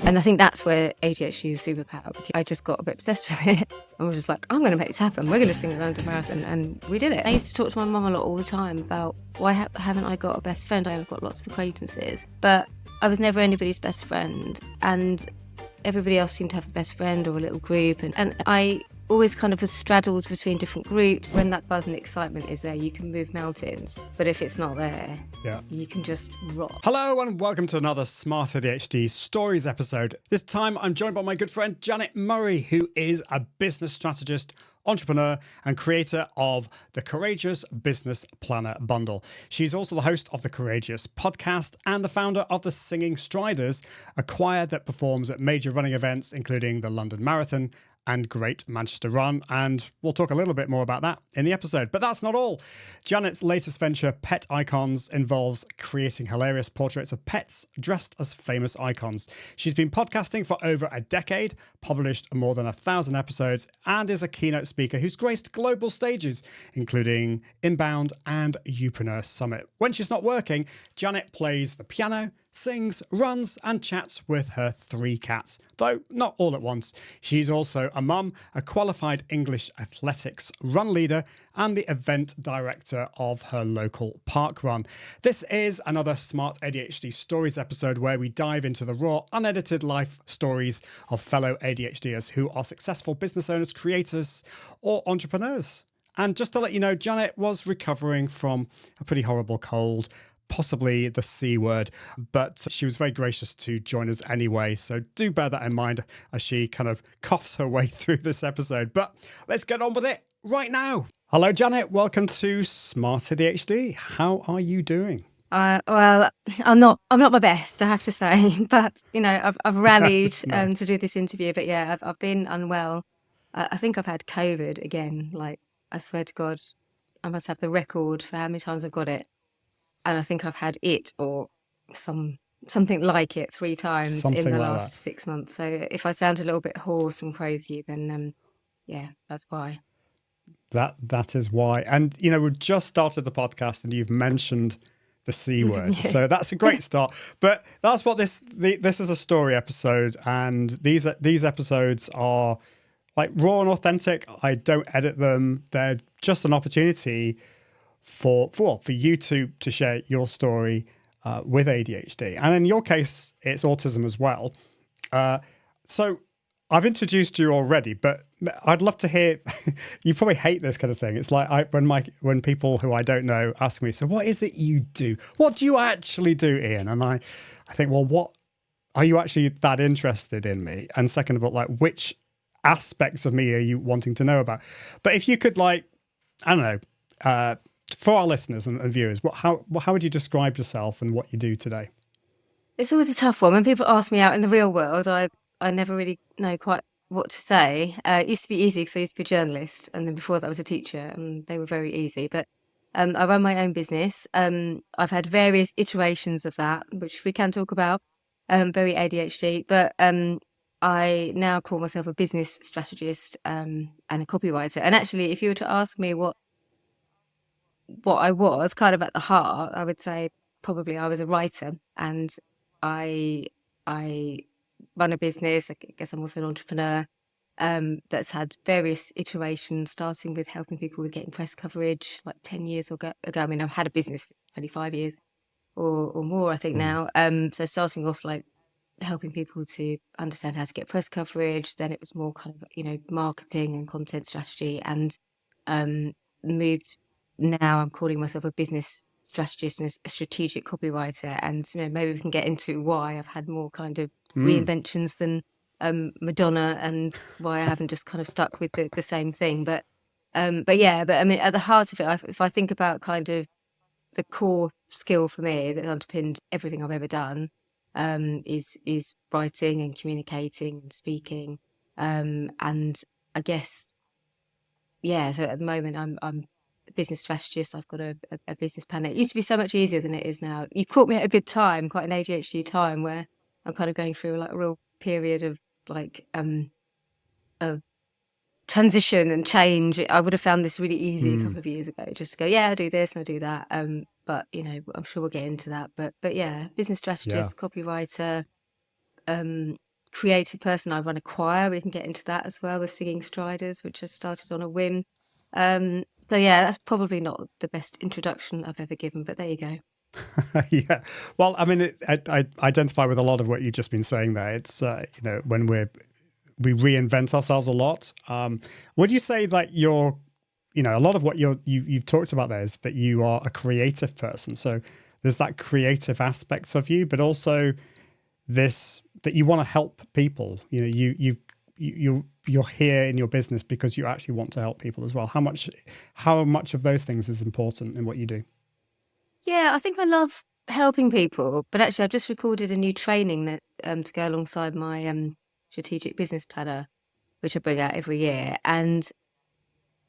And I think that's where ADHD is a superpower. I just got a bit obsessed with it. I was just like, I'm going to make this happen. We're going to sing the London Marathon. And we did it. I used to talk to my mum a lot all the time about why haven't I got a best friend? I've got lots of acquaintances. But I was never anybody's best friend. And everybody else seemed to have a best friend or a little group. And I always kind of was straddled between different groups. When that buzz and excitement is there, you can move mountains. But if it's not there, you can just rock. Hello and welcome to another Smart ADHD Stories episode. This time I'm joined by my good friend Janet Murray, who is a business strategist, entrepreneur and creator of the Courageous Business Planner Bundle. She's also the host of the Courageous Podcast and the founder of the Singing Striders, a choir that performs at major running events including the London Marathon and Great Manchester Run, and we'll talk a little bit more about that in the episode. But that's not all. Janet's latest venture, Pet Icons, involves creating hilarious portraits of pets dressed as famous icons. She's been podcasting for over a decade, published more than 1,000 episodes, and is a keynote speaker who's graced global stages, including Inbound and Youpreneur Summit. When she's not working, Janet plays the piano, sings, runs and chats with her 3 cats, though not all at once. She's also a mum, a qualified English athletics run leader and the event director of her local park run. This is another Smart ADHD Stories episode where we dive into the raw, unedited life stories of fellow ADHDers who are successful business owners, creators or entrepreneurs. And just to let you know, Janet was recovering from a pretty horrible cold, possibly the C word, but she was very gracious to join us anyway. So do bear that in mind as she kind of coughs her way through this episode. But let's get on with it right now. Hello, Janet. Welcome to Smart ADHD. How are you doing? Well, I'm not my best, I have to say, but you know, I've rallied to do this interview. But yeah, I've been unwell. I think I've had COVID again. Like, I swear to God, I must have the record for how many times I've got it. And I think I've had it or something like it 3 times in the last 6 months. So if I sound a little bit hoarse and croaky, then yeah, that's why. That is why. And you know, we've just started the podcast and you've mentioned the C word. So that's a great start. But that's what this is, a story episode, and these episodes are like raw and authentic. I don't edit them. They're just an opportunity for you to share your story with ADHD, and in your case it's autism as well. So I've introduced you already, but I'd love to hear. You probably hate this kind of thing. It's like when people who I don't know ask me, so what is it you do? What do you actually do, Ian? And I think, well, what are you actually that interested in me? And second of all, like, which aspects of me are you wanting to know about? But if you could, like, I don't know, for our listeners and viewers, how would you describe yourself and what you do today? It's always a tough one. When people ask me out in the real world, I never really know quite what to say. It used to be easy because I used to be a journalist, and then before that I was a teacher, and they were very easy. But I run my own business. I've had various iterations of that, which we can talk about, very ADHD. But I now call myself a business strategist and a copywriter. And actually, if you were to ask me what I was kind of at the heart, I would say probably I was a writer, and I run a business. I guess I'm also an entrepreneur that's had various iterations, starting with helping people with getting press coverage like 10 years ago. I mean, I've had a business for 25 years or more, I think now. So starting off like helping people to understand how to get press coverage. Then it was more kind of, you know, marketing and content strategy, and moved. Now I'm calling myself a business strategist and a strategic copywriter. And, you know, maybe we can get into why I've had more kind of reinventions than Madonna, and why I haven't just kind of stuck with the same thing. But I mean, at the heart of it, if I think about kind of the core skill for me that underpinned everything I've ever done, is writing and communicating and speaking. And I guess, yeah, so at the moment I'm business strategist. I've got a business planner. It used to be so much easier than it is now. You caught me at a good time, quite an ADHD time, where I'm kind of going through like a real period of like of transition and change. I would have found this really easy a couple of years ago, just to go, yeah, I do this and I do that. But you know, I'm sure we'll get into that. But yeah, business strategist, copywriter, creative person. I run a choir. We can get into that as well, the Singing Striders, which I started on a whim. So yeah, that's probably not the best introduction I've ever given, but there you go. Yeah. Well, I mean, I identify with a lot of what you've just been saying there. It's, when we reinvent ourselves a lot. Would you say that a lot of what you've talked about there is that you are a creative person. So there's that creative aspect of you, but also this, that you want to help people. You're here in your business because you actually want to help people as well. How much of those things is important in what you do? Yeah, I think I love helping people, but actually I've just recorded a new training that to go alongside my strategic business planner, which I bring out every year. And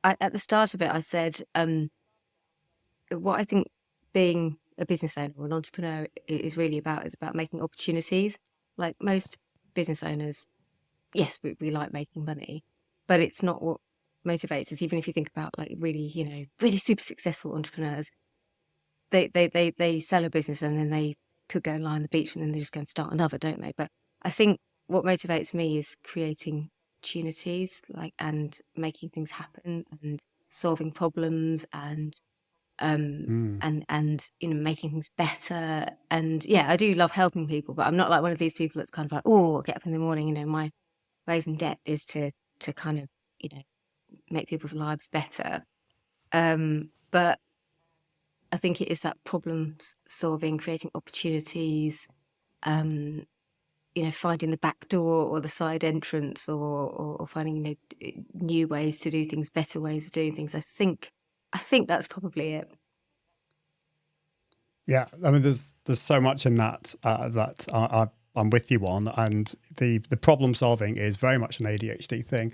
at the start of it, I said what I think being a business owner or an entrepreneur is really about is about making opportunities. Like most business owners, yes, we like making money, but it's not what motivates us. Even if you think about like really, really super successful entrepreneurs, they sell a business and then they could go and lie on the beach and then they just go and start another, don't they? But I think what motivates me is creating opportunities, and making things happen and solving problems and making things better. And yeah, I do love helping people, but I'm not like one of these people that's kind of like, oh, get up in the morning, my raison d'etre is to kind of, make people's lives better. But I think it is that problem solving, creating opportunities, finding the back door or the side entrance, or finding new ways to do things, better ways of doing things. I think that's probably it. Yeah, I mean, there's so much in that that I'm with you on, and the problem solving is very much an ADHD thing.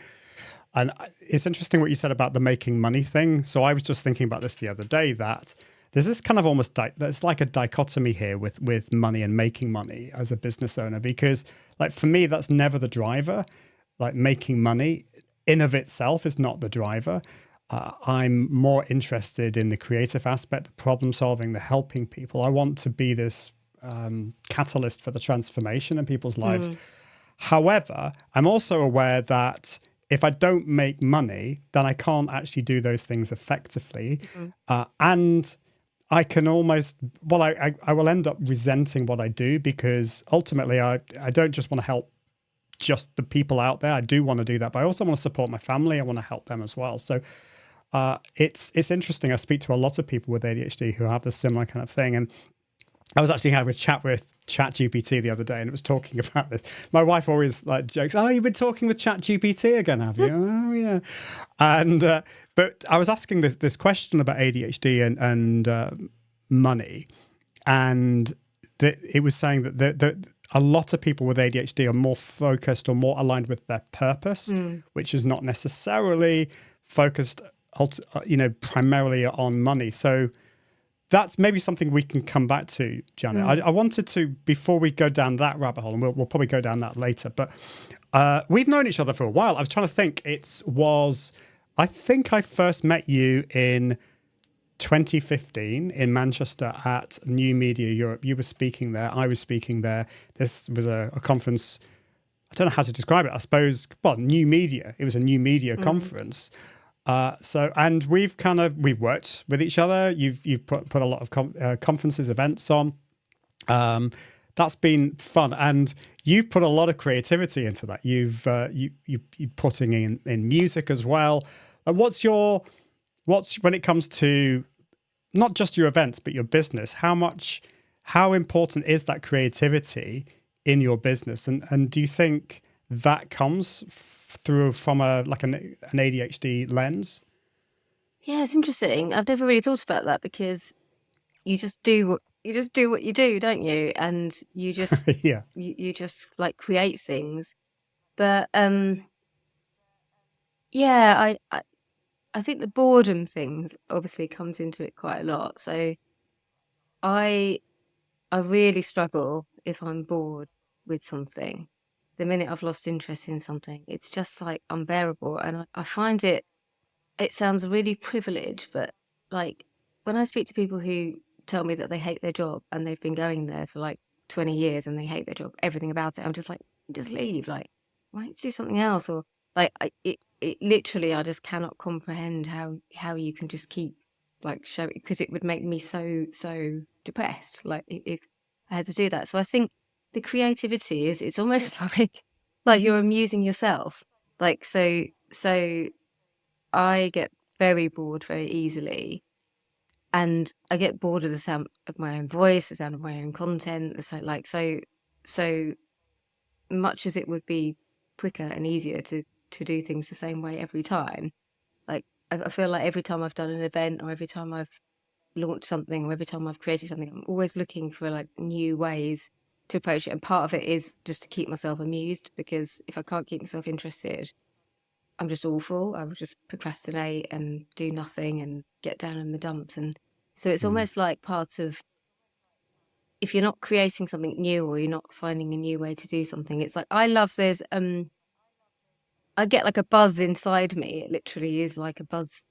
And it's interesting what you said about the making money thing. So I was just thinking about this the other day, that there's this kind of almost there's like a dichotomy here with money and making money as a business owner, because like for me, that's never the driver. Like making money in of itself is not the driver. I'm more interested in the creative aspect, the problem solving, the helping people. I want to be this catalyst for the transformation in people's lives. However, I'm also aware that if I don't make money, then I can't actually do those things effectively. And I can almost, I will end up resenting what I do, because ultimately I don't just want to help just the people out there. I do want to do that, but I also want to support my family. I want to help them as well. So it's interesting. I speak to a lot of people with ADHD who have this similar kind of thing. And I was actually having a chat with ChatGPT the other day, and it was talking about this. My wife always like jokes, "Oh, you've been talking with ChatGPT again, have you?" Oh, yeah. And but I was asking this question about ADHD and money, and it was saying that a lot of people with ADHD are more focused or more aligned with their purpose, which is not necessarily focused, primarily on money. So that's maybe something we can come back to, Janet. I wanted to, before we go down that rabbit hole, and we'll probably go down that later, but we've known each other for a while. I was trying to think. I think I first met you in 2015 in Manchester at New Media Europe. You were speaking there. I was speaking there. This was a conference. I don't know how to describe it. I suppose, new media. It was a new media conference. And we've worked with each other. You've put a lot of conferences, events on. That's been fun, and you've put a lot of creativity into that. You're putting in music as well. What's when it comes to not just your events but your business? How important is that creativity in your business? And do you think that comes through from an ADHD lens? Yeah, it's interesting. I've never really thought about that, because you just do what you do, don't you? And you just Yeah. you just like create things. But yeah, I think the boredom things obviously comes into it quite a lot. So I really struggle if I'm bored with something. The minute I've lost interest in something, it's just like unbearable. And I find it sounds really privileged, but like when I speak to people who tell me that they hate their job and they've been going there for like 20 years and they hate their job, everything about it, I'm just like, just leave? Like, why don't you do something else? Or like, it literally, I just cannot comprehend how you can just keep like showing, because it would make me so depressed. Like if I had to do that. So I think the creativity is, it's almost like you're amusing yourself. Like, so I get very bored very easily. And I get bored of the sound of my own voice, the sound of my own content. So much as it would be quicker and easier to do things the same way every time. Like I feel like every time I've done an event, or every time I've launched something, or every time I've created something, I'm always looking for like new ways to approach it. And part of it is just to keep myself amused, because if I can't keep myself interested, I'm just awful. I would just procrastinate and do nothing and get down in the dumps. And so it's almost like part of, if you're not creating something new, or you're not finding a new way to do something, it's like, I love this. I get like a buzz inside me. It literally is like a buzz,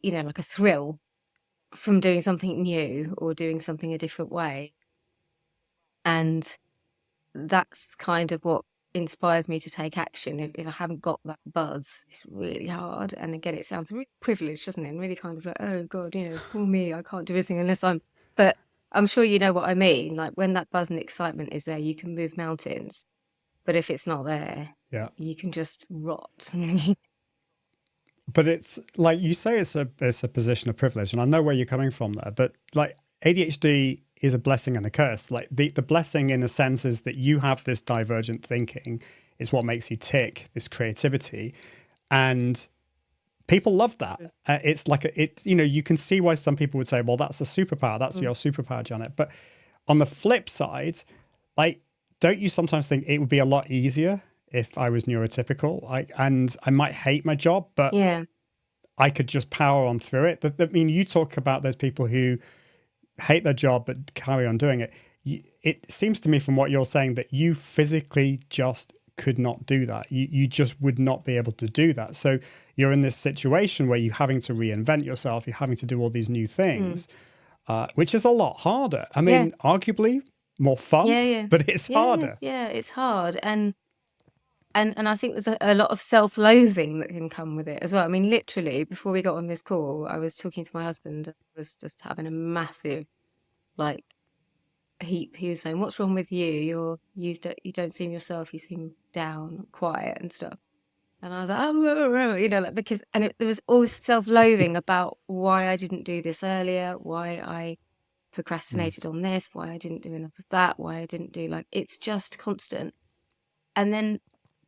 like a thrill from doing something new or doing something a different way. And that's kind of what inspires me to take action. If I haven't got that buzz, it's really hard. And again, it sounds really privileged, doesn't it? And really kind of like, oh God, poor me, I can't do anything unless but I'm sure you know what I mean. Like when that buzz and excitement is there, you can move mountains. But if it's not there, you can just rot. But it's like you say, it's a position of privilege, and I know where you're coming from there. But like ADHD is a blessing and a curse. Like the blessing in the sense is that you have this divergent thinking. It's what makes you tick, this creativity, and people love that. It's like you can see why some people would say, well, that's a superpower. That's your superpower, Janet. But on the flip side, like, don't you sometimes think it would be a lot easier if I was neurotypical? And I might hate my job, but I could just power on through it. I mean, you talk about those people who hate their job but carry on doing it. It seems to me from what you're saying that you physically just could not do that. You just would not be able to do that. So you're in this situation where you're having to reinvent yourself. You're having to do all these new things, which is a lot harder. I mean, arguably more fun, but it's harder. Yeah, it's hard. And I think there's a lot of self-loathing that can come with it as well. I mean, literally, before we got on this call, I was talking to my husband. I was just having a massive, like, heap. He was saying, "What's wrong with you? You don't seem yourself. You seem down, quiet, and stuff." And I was like, because there was all this self-loathing about why I didn't do this earlier, why I procrastinated on this, why I didn't do enough of that, why I didn't do it's just constant. And then,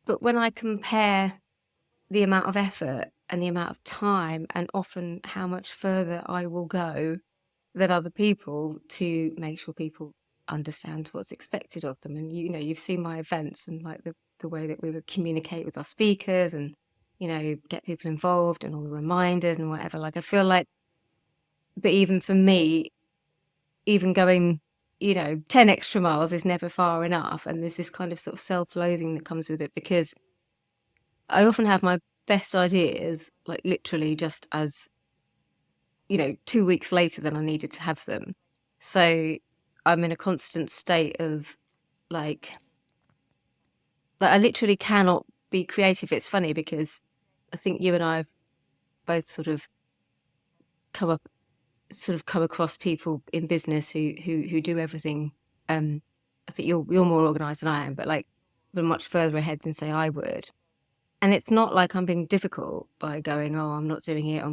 but when I compare the amount of effort and the amount of time, and often how much further I will go than other people to make sure people understand what's expected of them. And you've seen my events and like the way that we would communicate with our speakers and get people involved and all the reminders and whatever. Like I feel like, but even for me, even going 10 extra miles is never far enough. And there's this kind of sort of self-loathing that comes with it, because I often have my best ideas like literally just as 2 weeks later than I needed to have them. So I'm in a constant state of like I literally cannot be creative. It's funny because I think you and I have both sort of come across people in business who do everything. I think you're more organized than I am, but like we're much further ahead than say I would. And it's not like I'm being difficult by going, oh, I'm not doing it.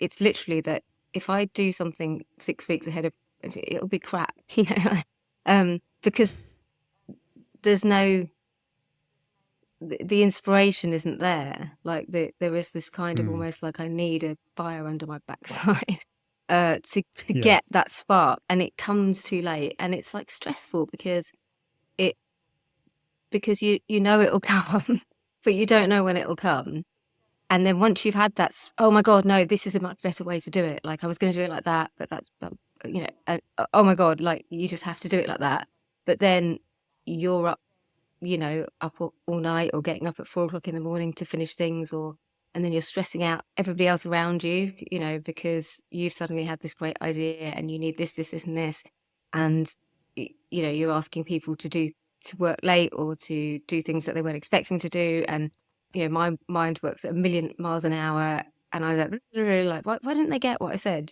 It's literally that if I do something 6 weeks ahead of, it'll be crap, because there's no, the inspiration isn't there. Like there is this kind of almost like I need a fire under my backside to get that spark, and it comes too late, and it's like stressful because you it'll come, but you don't know when it'll come. And then once you've had that, oh my God, no, this is a much better way to do it. Like I was going to do it like that, but that's, oh my God, like you just have to do it like that. But then you're up, up all night or getting up at 4 o'clock in the morning to finish things, and then you're stressing out everybody else around you, because you've suddenly had this great idea and you need this, and this. And, you're asking people to do work late or to do things that they weren't expecting to do. And, my mind works at 1,000,000 miles an hour. And I really like, why didn't they get what I said?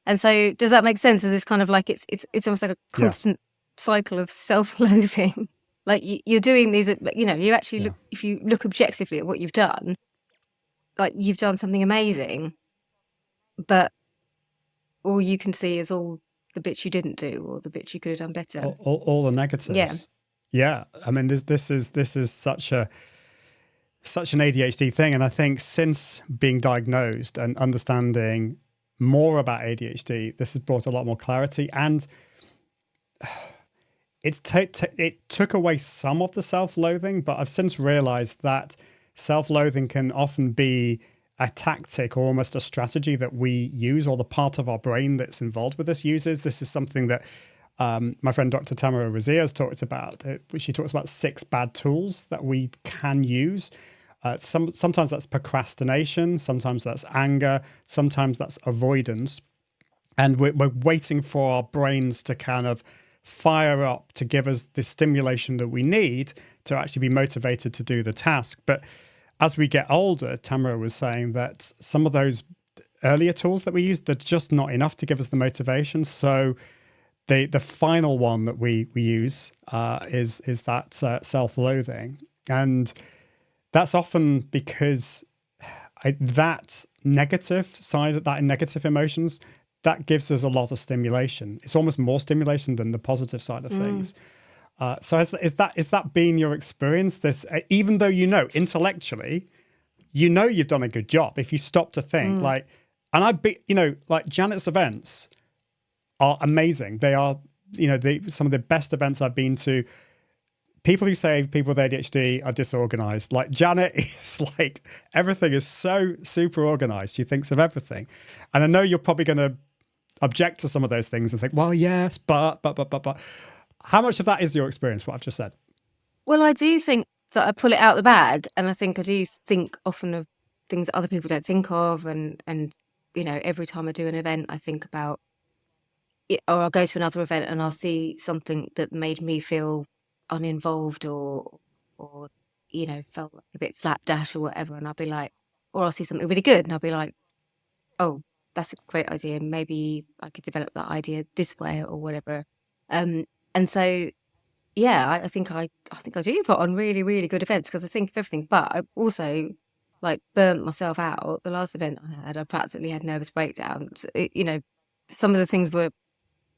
And so does that make sense? Is this kind of like, it's almost like a constant cycle of self-loathing. Like you're doing these, you actually look, if you look objectively at what you've done, like you've done something amazing, but all you can see is all the bits you didn't do or the bits you could have done better. All the negatives. Yeah. I mean, this is such an ADHD thing. And I think since being diagnosed and understanding more about ADHD, this has brought a lot more clarity. And it took away some of the self-loathing, but I've since realized that self-loathing can often be a tactic or almost a strategy that we use, or the part of our brain that's involved with this uses. This is something that my friend Dr. Tamara Razia has talked about. She talks about 6 bad tools that we can use. Sometimes that's procrastination, sometimes that's anger, sometimes that's avoidance. And we're waiting for our brains to kind of fire up to give us the stimulation that we need to actually be motivated to do the task. But as we get older, Tamara was saying that some of those earlier tools that we use, they're just not enough to give us the motivation. So the final one that we use is that self-loathing. And that's often because that negative side, that negative emotions, that gives us a lot of stimulation. It's almost more stimulation than the positive side of things. So is that been your experience? This, even though intellectually, you've done a good job. If you stop to think, like Janet's events are amazing. They are, some of the best events I've been to. People who say people with ADHD are disorganized, like Janet is like, everything is so super organized. She thinks of everything. And I know you're probably going to object to some of those things and think, well, yes, but. How much of that is your experience, what I've just said? Well, I do think that I pull it out of the bag, and I think I do think often of things that other people don't think of. And every time I do an event, I think about it, or I'll go to another event and I'll see something that made me feel uninvolved or felt like a bit slapdash or whatever, and I'll be like, or I'll see something really good and I'll be like, oh, that's a great idea, maybe I could develop that idea this way or whatever. And so I think I do put on really, really good events because I think of everything, but I also like burnt myself out. The last event I had, I practically had nervous breakdowns. Some of the things were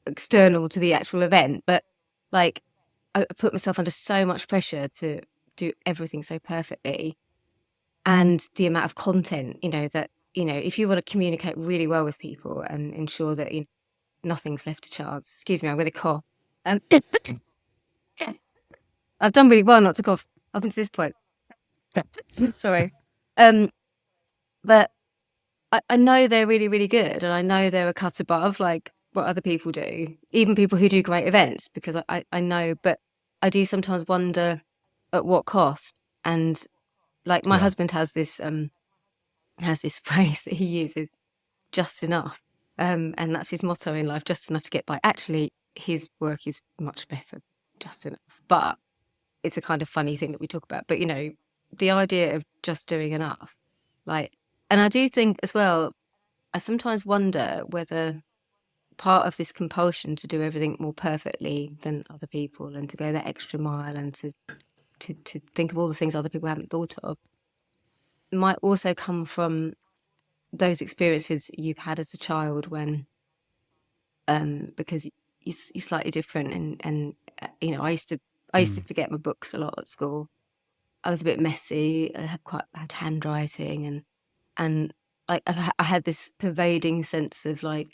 external to the actual event, but like I put myself under so much pressure to do everything so perfectly. And the amount of content, that, if you want to communicate really well with people and ensure that nothing's left to chance. Excuse me, I'm going to cough. I've done really well not to cough up until this point. Sorry. But I know they're really, really good. And I know they're a cut above, like, what other people do, even people who do great events, because I know, but I do sometimes wonder at what cost. And like my husband has this phrase that he uses, just enough. And that's his motto in life, just enough to get by. Actually, his work is much better, just enough. But it's a kind of funny thing that we talk about. But, the idea of just doing enough, like, and I do think as well, I sometimes wonder whether part of this compulsion to do everything more perfectly than other people and to go that extra mile and to think of all the things other people haven't thought of might also come from those experiences you've had as a child when because you're slightly different and I used to forget my books a lot at school. I was a bit messy. I had quite bad handwriting and like I had this pervading sense of like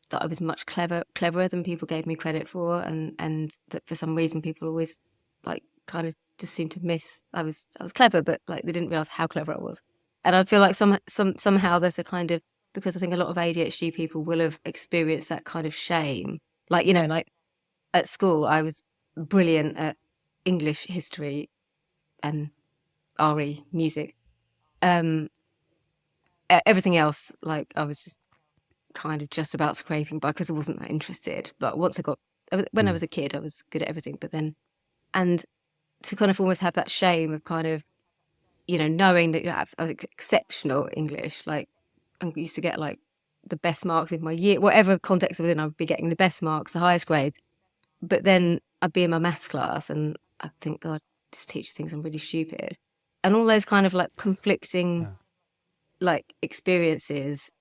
that I was much cleverer than people gave me credit for, and that for some reason people always like kind of just seemed to miss I was clever, but like they didn't realize how clever I was. And I feel like somehow there's a kind of, because I think a lot of ADHD people will have experienced that kind of shame. Like, like at school, I was brilliant at English, history, and RE, music. Everything else, like I was just kind of just about scraping by because I wasn't that interested. But once when I was a kid, I was good at everything. But then, and to kind of almost have that shame of kind of, knowing that you're exceptional at English. Like, I used to get like the best marks in my year, whatever context I was in, I would be getting the best marks, the highest grades. But then I'd be in my maths class and I'd think, God, this teacher thinks I'm really stupid. And all those kind of like conflicting like experiences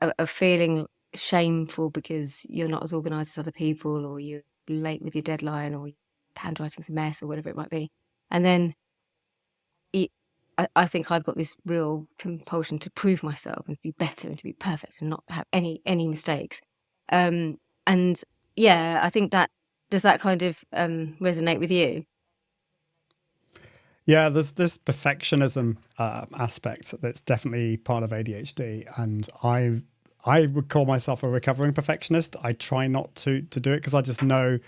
of feeling shameful because you're not as organised as other people, or you're late with your deadline, or your handwriting's a mess, or whatever it might be. And then I think I've got this real compulsion to prove myself and to be better and to be perfect and not have any mistakes. And yeah, I think does that kind of resonate with you? Yeah, there's this perfectionism aspect that's definitely part of ADHD, and I would call myself a recovering perfectionist. I try not to do it because I just know,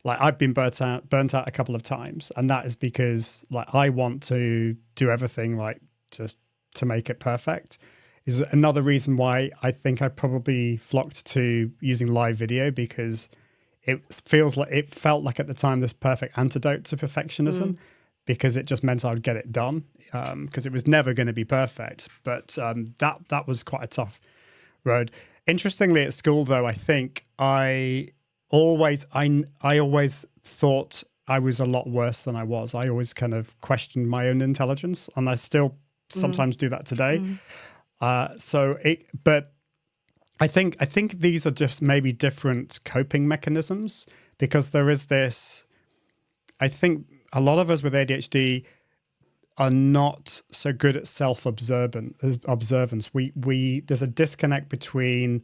like, I've been burnt out a couple of times, and that is because like I want to do everything like just to make it perfect. Is another reason why I think I probably flocked to using live video, because it felt like at the time this perfect antidote to perfectionism, because it just meant I would get it done, because it was never going to be perfect. But that was quite a tough road. Interestingly, at school though, I think I always thought I was a lot worse than I was. I always kind of questioned my own intelligence, and I still sometimes do that today. But I think these are just maybe different coping mechanisms, because there is this, I think a lot of us with ADHD are not so good at self-observance. We there's a disconnect between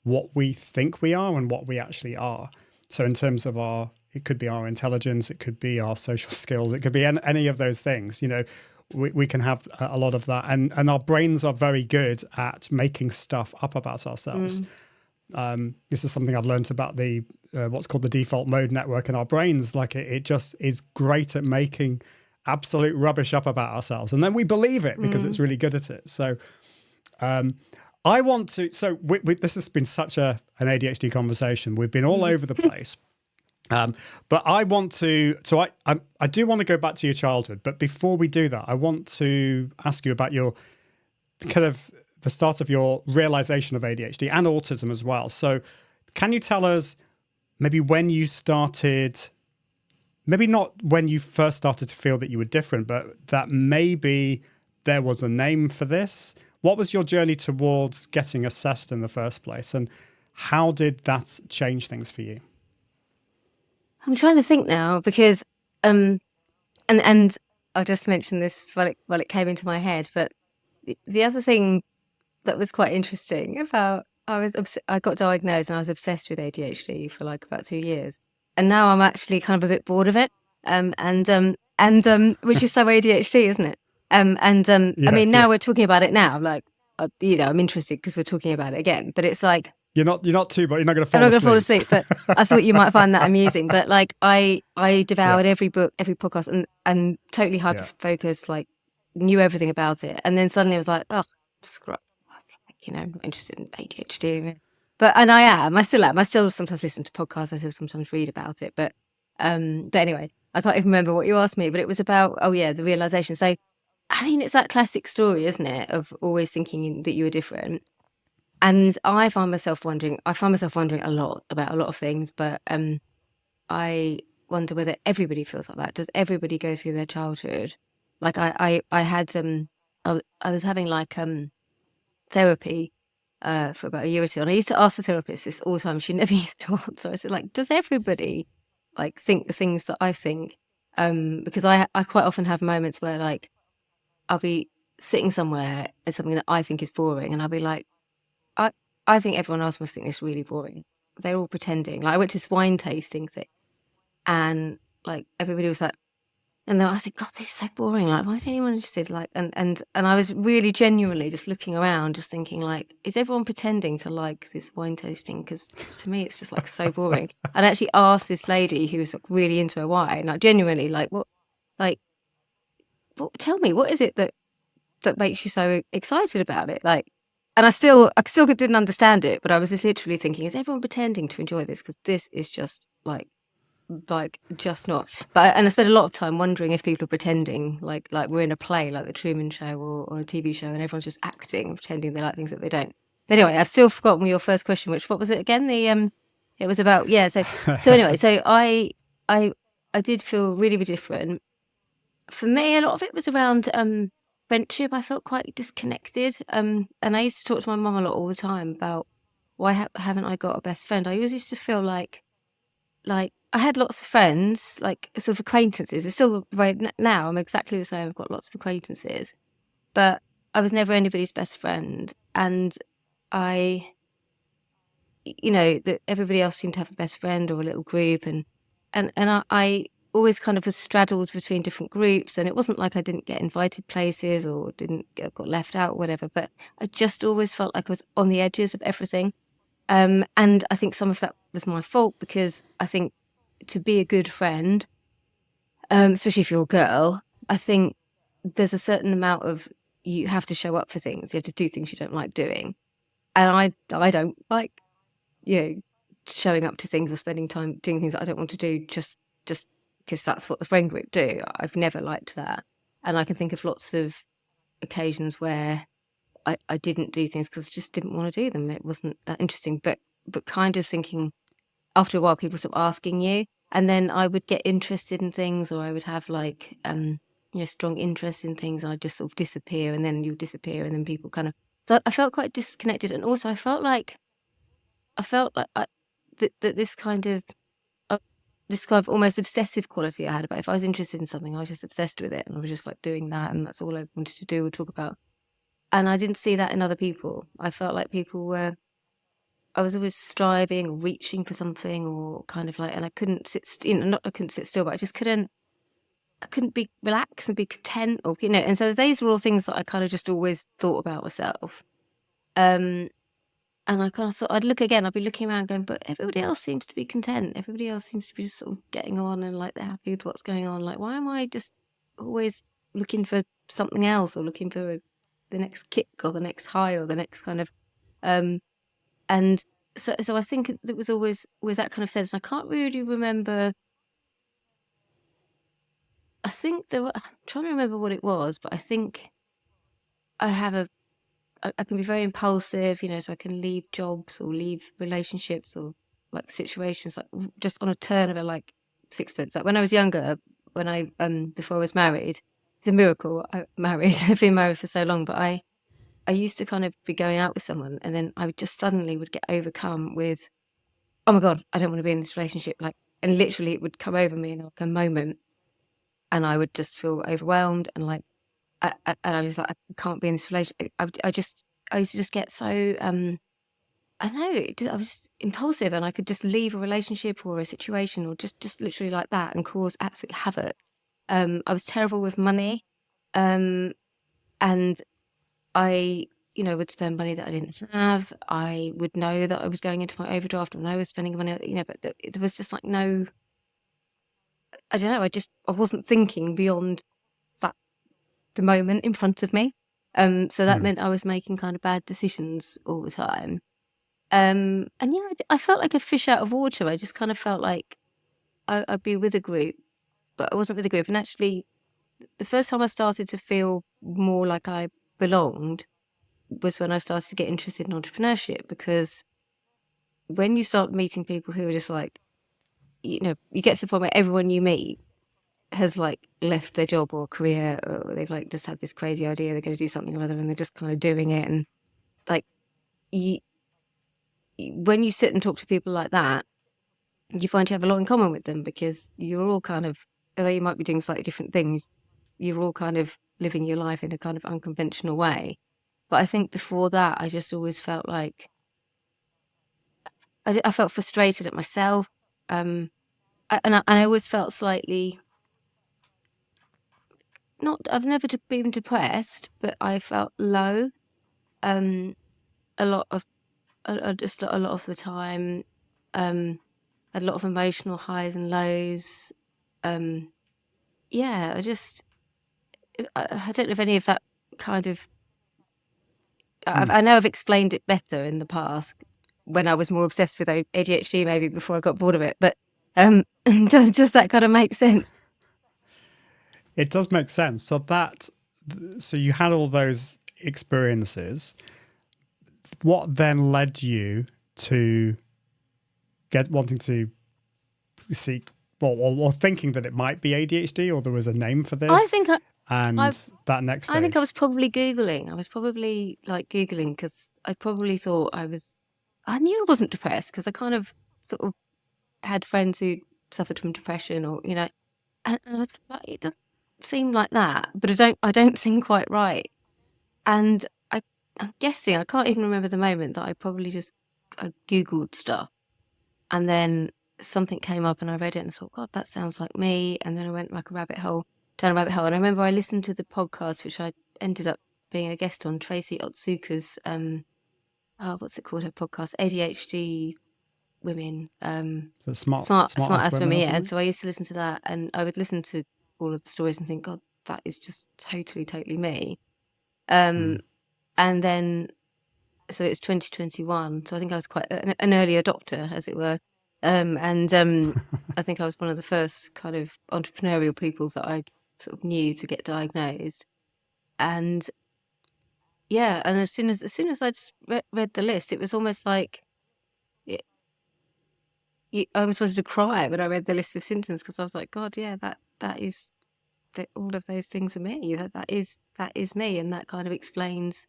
what we think we are and what we actually are. So in terms of it could be our intelligence, it could be our social skills, it could be any of those things. We can have a lot of that, and our brains are very good at making stuff up about ourselves. This is something I've learned about the what's called the default mode network in our brains. Like it just is great at making absolute rubbish up about ourselves, and then we believe it because it's really good at it. So I want to. So this has been such an ADHD conversation. We've been all over the place. But I want to, so I do want to go back to your childhood, but before we do that, I want to ask you about your kind of the start of your realization of ADHD and autism as well. So can you tell us maybe when you started, maybe not when you first started to feel that you were different, but that maybe there was a name for this? What was your journey towards getting assessed in the first place, and how did that change things for you? I'm trying to think now, because and I just mentioned this while it came into my head, but the other thing that was quite interesting about, I got diagnosed and I was obsessed with ADHD for like about 2 years, and now I'm actually kind of a bit bored of it, and which is so ADHD, isn't it? I mean, now we're talking about it now, like I'm interested because we're talking about it again, but it's like, You're not too, but you're not going to fall asleep. I'm not going to fall asleep, but I thought you might find that amusing. But like, I devoured every book, every podcast, and totally hyper-focused, like knew everything about it. And then suddenly I was like, oh, screw up. I'm not interested in ADHD. And I still am. I still sometimes listen to podcasts. I still sometimes read about it. But anyway, I can't even remember what you asked me, but it was about, the realization. So, I mean, it's that classic story, isn't it, of always thinking that you were different. And I find myself wondering a lot about a lot of things, but I wonder whether everybody feels like that. Does everybody go through their childhood? Like I had I was having like therapy for about a year or two, and I used to ask the therapist this all the time. She never used to answer. I said, like, does everybody like think the things that I think? Because I quite often have moments where like I'll be sitting somewhere and something that I think is boring, and I'll be like, I think everyone else must think this really boring. They're all pretending. Like I went to this wine tasting thing, and like everybody was like, and then I said, God, this is so boring. Like, why is anyone interested? Like, and I was really genuinely just looking around, just thinking, like, is everyone pretending to like this wine tasting? Because to me, it's just like so boring. And I actually asked this lady who was like, really into her wine, like genuinely, like, tell me, what is it that makes you so excited about it? Like, and I still didn't understand it, but I was just literally thinking, is everyone pretending to enjoy this? Because this is just like like just not. And I spent a lot of time wondering if people are pretending, like we're in a play, like the Truman Show or a TV show, and everyone's just acting, pretending they like things that they don't. But anyway, I've still forgotten your first question. What was it again? It was about So anyway, so I did feel really, really different. For me, a lot of it was around friendship. I felt quite disconnected. And I used to talk to my mum a lot all the time about why haven't I got a best friend? I always used to feel like I had lots of friends, like sort of acquaintances. It's still the way now. I'm exactly the same. I've got lots of acquaintances, but I was never anybody's best friend. And that everybody else seemed to have a best friend or a little group, and I always kind of was straddled between different groups, and it wasn't like I didn't get invited places or got left out or whatever, but I just always felt like I was on the edges of everything. And I think some of that was my fault, because I think to be a good friend, especially if you're a girl, I think there's a certain amount of, you have to show up for things. You have to do things you don't like doing. And I don't like, showing up to things or spending time doing things that I don't want to do just because that's what the friend group do. I've never liked that. And I can think of lots of occasions where I didn't do things because I just didn't want to do them. It wasn't that interesting. But kind of thinking, after a while, people stop asking you, and then I would get interested in things, or I would have like strong interest in things, and I'd just sort of disappear, and then you disappear, and then people kind of. So I felt quite disconnected, and also I felt like that this kind of almost obsessive quality I had about, if I was interested in something, I was just obsessed with it, and I was just like doing that, and that's all I wanted to do or talk about. And I didn't see that in other people. I felt like I was always striving or reaching for something, or kind of like, and I couldn't sit not I couldn't sit still, but I couldn't be relaxed and be content, or and so these were all things that I kind of just always thought about myself. And I kind of thought, I'd be looking around going, but everybody else seems to be content. Everybody else seems to be just sort of getting on, and like they're happy with what's going on. Like, why am I just always looking for something else, or looking for the next kick, or the next high, or the next kind of, and so I think there was always that kind of sense. And I can't really remember. I'm trying to remember what it was, but I think I can be very impulsive, so I can leave jobs or leave relationships or like situations, like just on a turn of like sixpence. Like when I was younger, before I was married, it's a miracle I'm married. I've been married for so long, but I used to kind of be going out with someone, and then I would just suddenly get overcome with, oh my God, I don't want to be in this relationship. Like, and literally it would come over me in like a moment, and I would just feel overwhelmed, and like, and I was like, I can't be in this relationship. I used to just get so, I don't know, I was just impulsive, and I could just leave a relationship or a situation, or just literally like that, and cause absolute havoc. I was terrible with money, and I, would spend money that I didn't have. I would know that I was going into my overdraft, and I was spending money, but there was just like no, I don't know, I wasn't thinking beyond that, the moment in front of me. So that meant I was making kind of bad decisions all the time. And I felt like a fish out of water. I just kind of felt like I'd be with a group, but I wasn't with a group. And actually, the first time I started to feel more like I belonged was when I started to get interested in entrepreneurship, because when you start meeting people who are just like, you get to the point where everyone you meet has like left their job or career, or they've like just had this crazy idea they're going to do something or other, and they're just kind of doing it. And like, when you sit and talk to people like that, you find you have a lot in common with them, because you're all kind of, although you might be doing slightly different things, you're all kind of living your life in a kind of unconventional way. But I think before that, I just always felt like I felt frustrated at myself, and I always felt slightly, I've never been depressed, but I felt low, a lot of just a lot of the time, had a lot of emotional highs and lows. Yeah, I don't know if any of that kind of, I know I've explained it better in the past when I was more obsessed with ADHD, maybe before I got bored of it, but Does that kind of make sense? It does make sense. So you had all those experiences. What then led you to wanting to seek, or thinking that it might be ADHD, or there was a name for this? I think that next stage. I think I was probably Googling. I was probably like Googling because I probably thought I knew I wasn't depressed because I kind of sort of had friends who suffered from depression, or and I was like, it doesn't seem like that, but I don't seem quite right. And I'm guessing, I can't even remember the moment, that I probably I Googled stuff, and then something came up and I read it and I thought, God, that sounds like me. And then I went like down a rabbit hole. And I remember I listened to the podcast, which I ended up being a guest on, Tracy Otsuka's, what's it called, her podcast, ADHD Women. So smart as women. Yeah. And so I used to listen to that, and I would listen to all of the stories and think, God, that is just totally, totally me. And then, so it's 2021. So I think I was quite an early adopter, as it were. I think I was one of the first kind of entrepreneurial people that I sort of knew to get diagnosed. And yeah, and as soon as I just read the list, it was almost like I was wanted to cry when I read the list of symptoms, because I was like, God, yeah, all of those things are me. That is me, and that kind of explains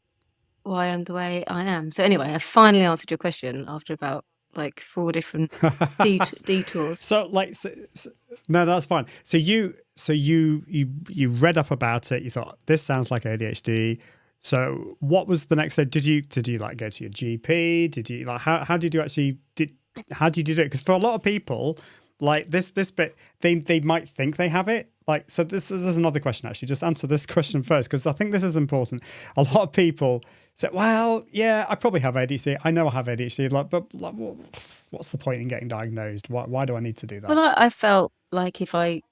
why I'm the way I am. So anyway, I finally answered your question after about like 4 different detours. No, that's fine. So you read up about it. You thought, this sounds like ADHD. So what was the next step? Did you like go to your GP? Did you like how did you actually how did you do it? Because for a lot of people, like this bit, they might think they have it. Like, so this is another question, actually. Just answer this question first, because I think this is important. A lot of people say, well, yeah, I probably have ADHD. I know I have ADHD. Like, but like, what's the point in getting diagnosed? Why do I need to do that? Well, I felt like if I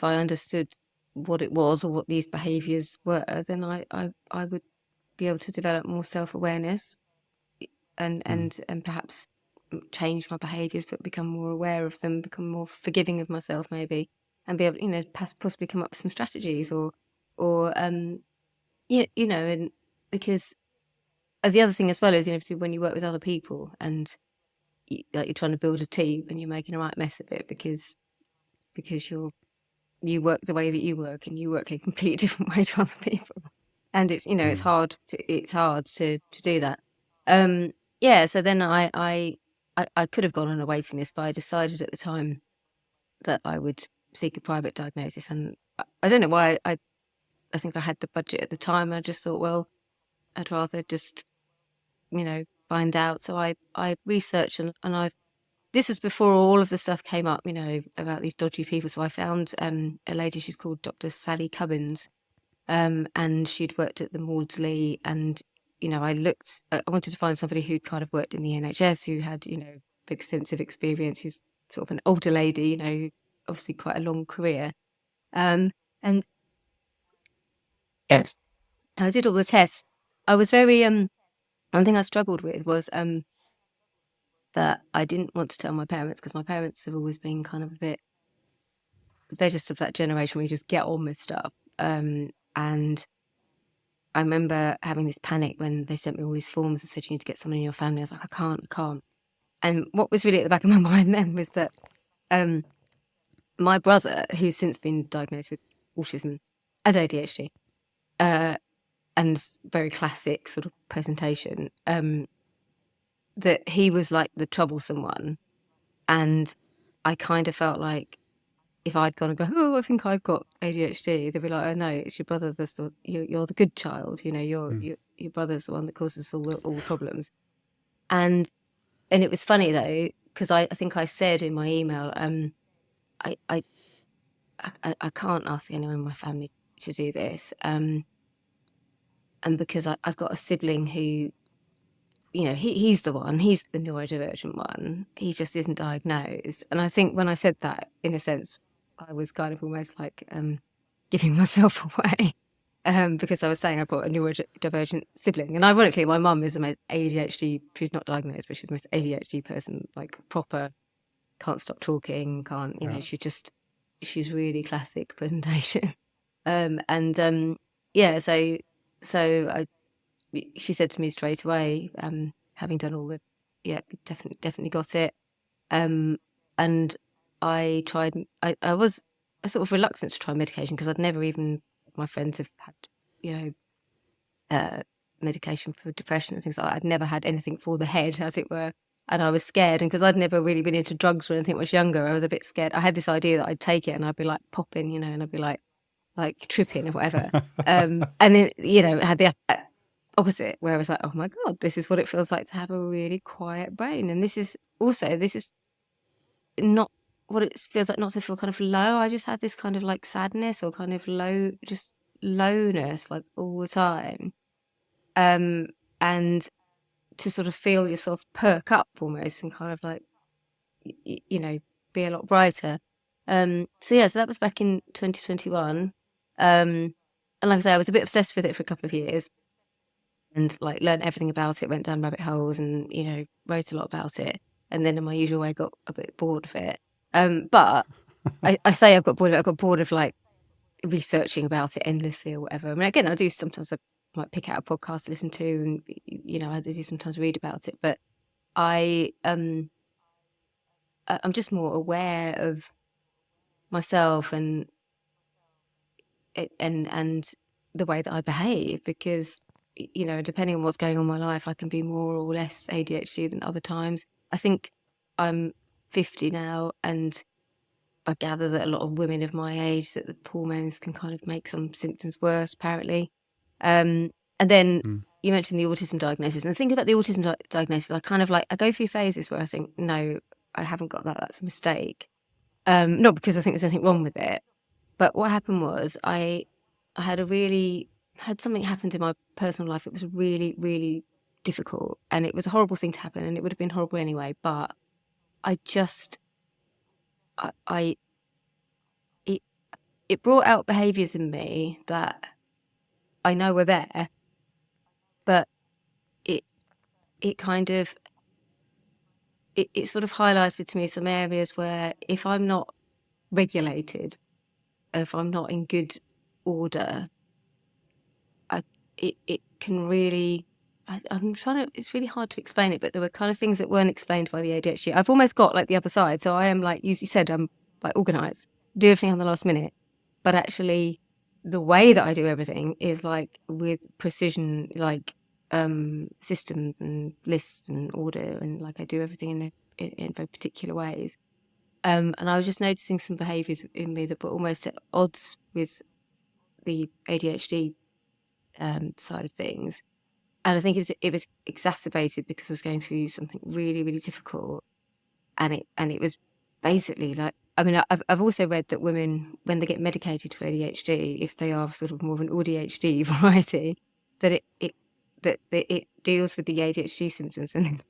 understood what it was or what these behaviours were, then I would be able to develop more self-awareness and perhaps change my behaviours, but become more aware of them, become more forgiving of myself, maybe, and be able, possibly come up with some strategies or and because the other thing as well is, obviously when you work with other people and you're trying to build a team and you're making a right mess of it because you work the way that you work, and you work a completely different way to other people, and it's it's hard to do that. So then I could have gone on a waiting list, but I decided at the time that I would seek a private diagnosis, and I don't know why. I think I had the budget at the time, and I just thought, well, I'd rather just find out. So I researched, and this was before all of the stuff came up, about these dodgy people. So I found a lady, she's called Dr. Sally Cubbins, and she'd worked at the Maudsley, and I wanted to find somebody who'd kind of worked in the NHS, who had extensive experience, who's sort of an older lady, obviously quite a long career, and yes, I did all the tests. I was very one thing I struggled with was that I didn't want to tell my parents, because my parents have always been kind of a bit, they're just of that generation where you just get on with stuff. And I remember having this panic when they sent me all these forms and said, you need to get someone in your family. I was like, I can't. And what was really at the back of my mind then was that my brother, who's since been diagnosed with autism and ADHD, and very classic sort of presentation, that he was like the troublesome one. And I kind of felt like if I'd gone and go, oh, I think I've got ADHD, they'd be like, oh no, it's your brother. You're the good child. Your brother's the one that causes all the problems. And it was funny though, because I think I said in my email, I can't ask anyone in my family to do this, and because I've got a sibling who, he's the neurodivergent one. He just isn't diagnosed. And I think when I said that, in a sense, I was kind of almost like giving myself away, because I was saying I've got a neurodivergent sibling. And ironically, my mum is the most ADHD, she's not diagnosed, but she's the most ADHD person, like proper can't stop talking, can't, you know, Yeah. she's really classic presentation. Yeah, so she said to me straight away, having done all the, yeah, definitely got it. And I tried, I was sort of reluctant to try medication because I'd never even, my friends have had, you know, medication for depression and things like that. I'd never had anything for the head, as it were. And I was scared. And because I'd never really been into drugs or anything when I was younger, I was a bit scared. I had this idea that I'd take it and I'd be like popping, you know, and I'd be like tripping or whatever. And it, you know, it had the opposite, where I was like, oh my God, this is what it feels like to have a really quiet brain. And this is not what it feels like not to feel kind of low. I just had this kind of like sadness or kind of low, just lowness like all the time. And to sort of feel yourself perk up almost and kind of like, you know, be a lot brighter. So that was back in 2021. And like I say, I was a bit obsessed with it for a couple of years and like learned everything about it, went down rabbit holes and, you know, wrote a lot about it. And then in my usual way, got a bit bored of it. But I say I've got bored of it. I got bored of like researching about it endlessly or whatever. I mean, again, I do sometimes, I might pick out a podcast to listen to and, you know, I do sometimes read about it, but I'm just more aware of myself and the way that I behave, because, you know, depending on what's going on in my life, I can be more or less ADHD than other times. I think I'm 50 now, and I gather that a lot of women of my age, that the hormones can kind of make some symptoms worse, apparently. And then you mentioned the autism diagnosis, and thinking about the autism diagnosis, I kind of like, I go through phases where I think, no, I haven't got that. That's a mistake. Not because I think there's anything wrong with it, but what happened was I had something happened in my personal life that was really, really difficult, and it was a horrible thing to happen, and it would have been horrible anyway. But I just, I it brought out behaviours in me that I know were there, but it kind of it sort of highlighted to me some areas where if I'm not regulated, if I'm not in good order, it can really, it's really hard to explain it, but there were kind of things that weren't explained by the ADHD. I've almost got like the other side. So I am, like you said, I'm like organised, do everything on the last minute, but actually the way that I do everything is like with precision, like systems and lists and order, and like I do everything in very particular ways. And I was just noticing some behaviours in me that were almost at odds with the ADHD side of things. And I think it was exacerbated because I was going through something really, really difficult. And it was basically like, I mean, I've also read that women, when they get medicated for ADHD, if they are sort of more of an ADHD variety, that it deals with the ADHD symptoms and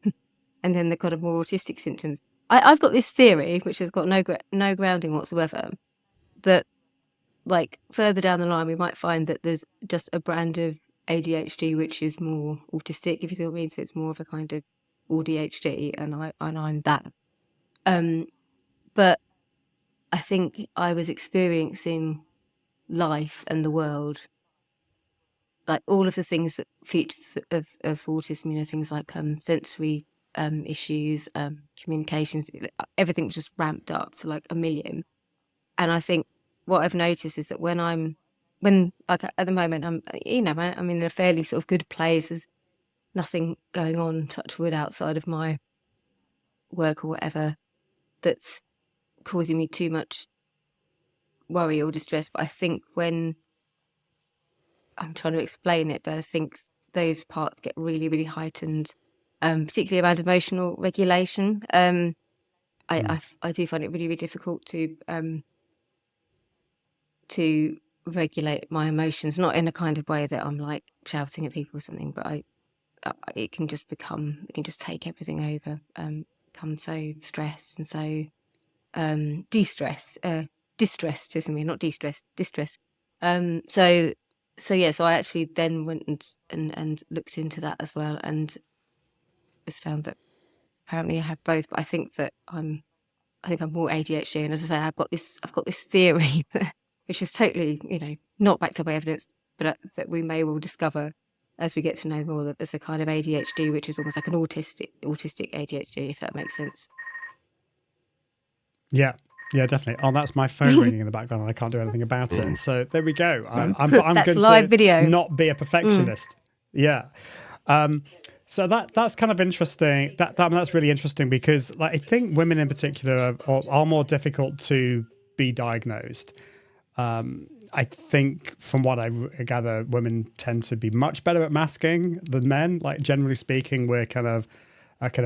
and then the kind of more autistic symptoms. I've got this theory, which has got no grounding whatsoever, that like further down the line we might find that there's just a brand of ADHD which is more autistic, if you see what I mean. So it's more of a kind of ADHD, and I'm that. But I think I was experiencing life and the world, like all of the things that features of autism, you know, things like sensory issues, communications, everything was just ramped up to like a million. And I think what I've noticed is that when like at the moment I'm, you know, I'm in a fairly sort of good place. There's nothing going on, touch wood, outside of my work or whatever that's causing me too much worry or distress. But I think when I'm trying to explain it, but I think those parts get really, really heightened, particularly around emotional regulation. I do find it really, really difficult to regulate my emotions, not in a kind of way that I'm like shouting at people or something, but it can just take everything over, become so stressed and so distressed, isn't me, not de-stressed, distressed. So I actually then went and looked into that as well, and just found that apparently I have both, but I think that I'm I think I'm more ADHD. And as I say, I've got this theory which is totally, not backed up by evidence, but that we may well discover as we get to know more that there's a kind of ADHD which is almost like an autistic ADHD, if that makes sense. Yeah, definitely. Oh, that's my phone ringing in the background, and I can't do anything about it. So there we go. I'm That's going live to video. not be a perfectionist. Yeah. So that's kind of interesting. That's really interesting because, like, I think women in particular are more difficult to be diagnosed. I think from what I gather, women tend to be much better at masking than men. Like, generally speaking, we're kind of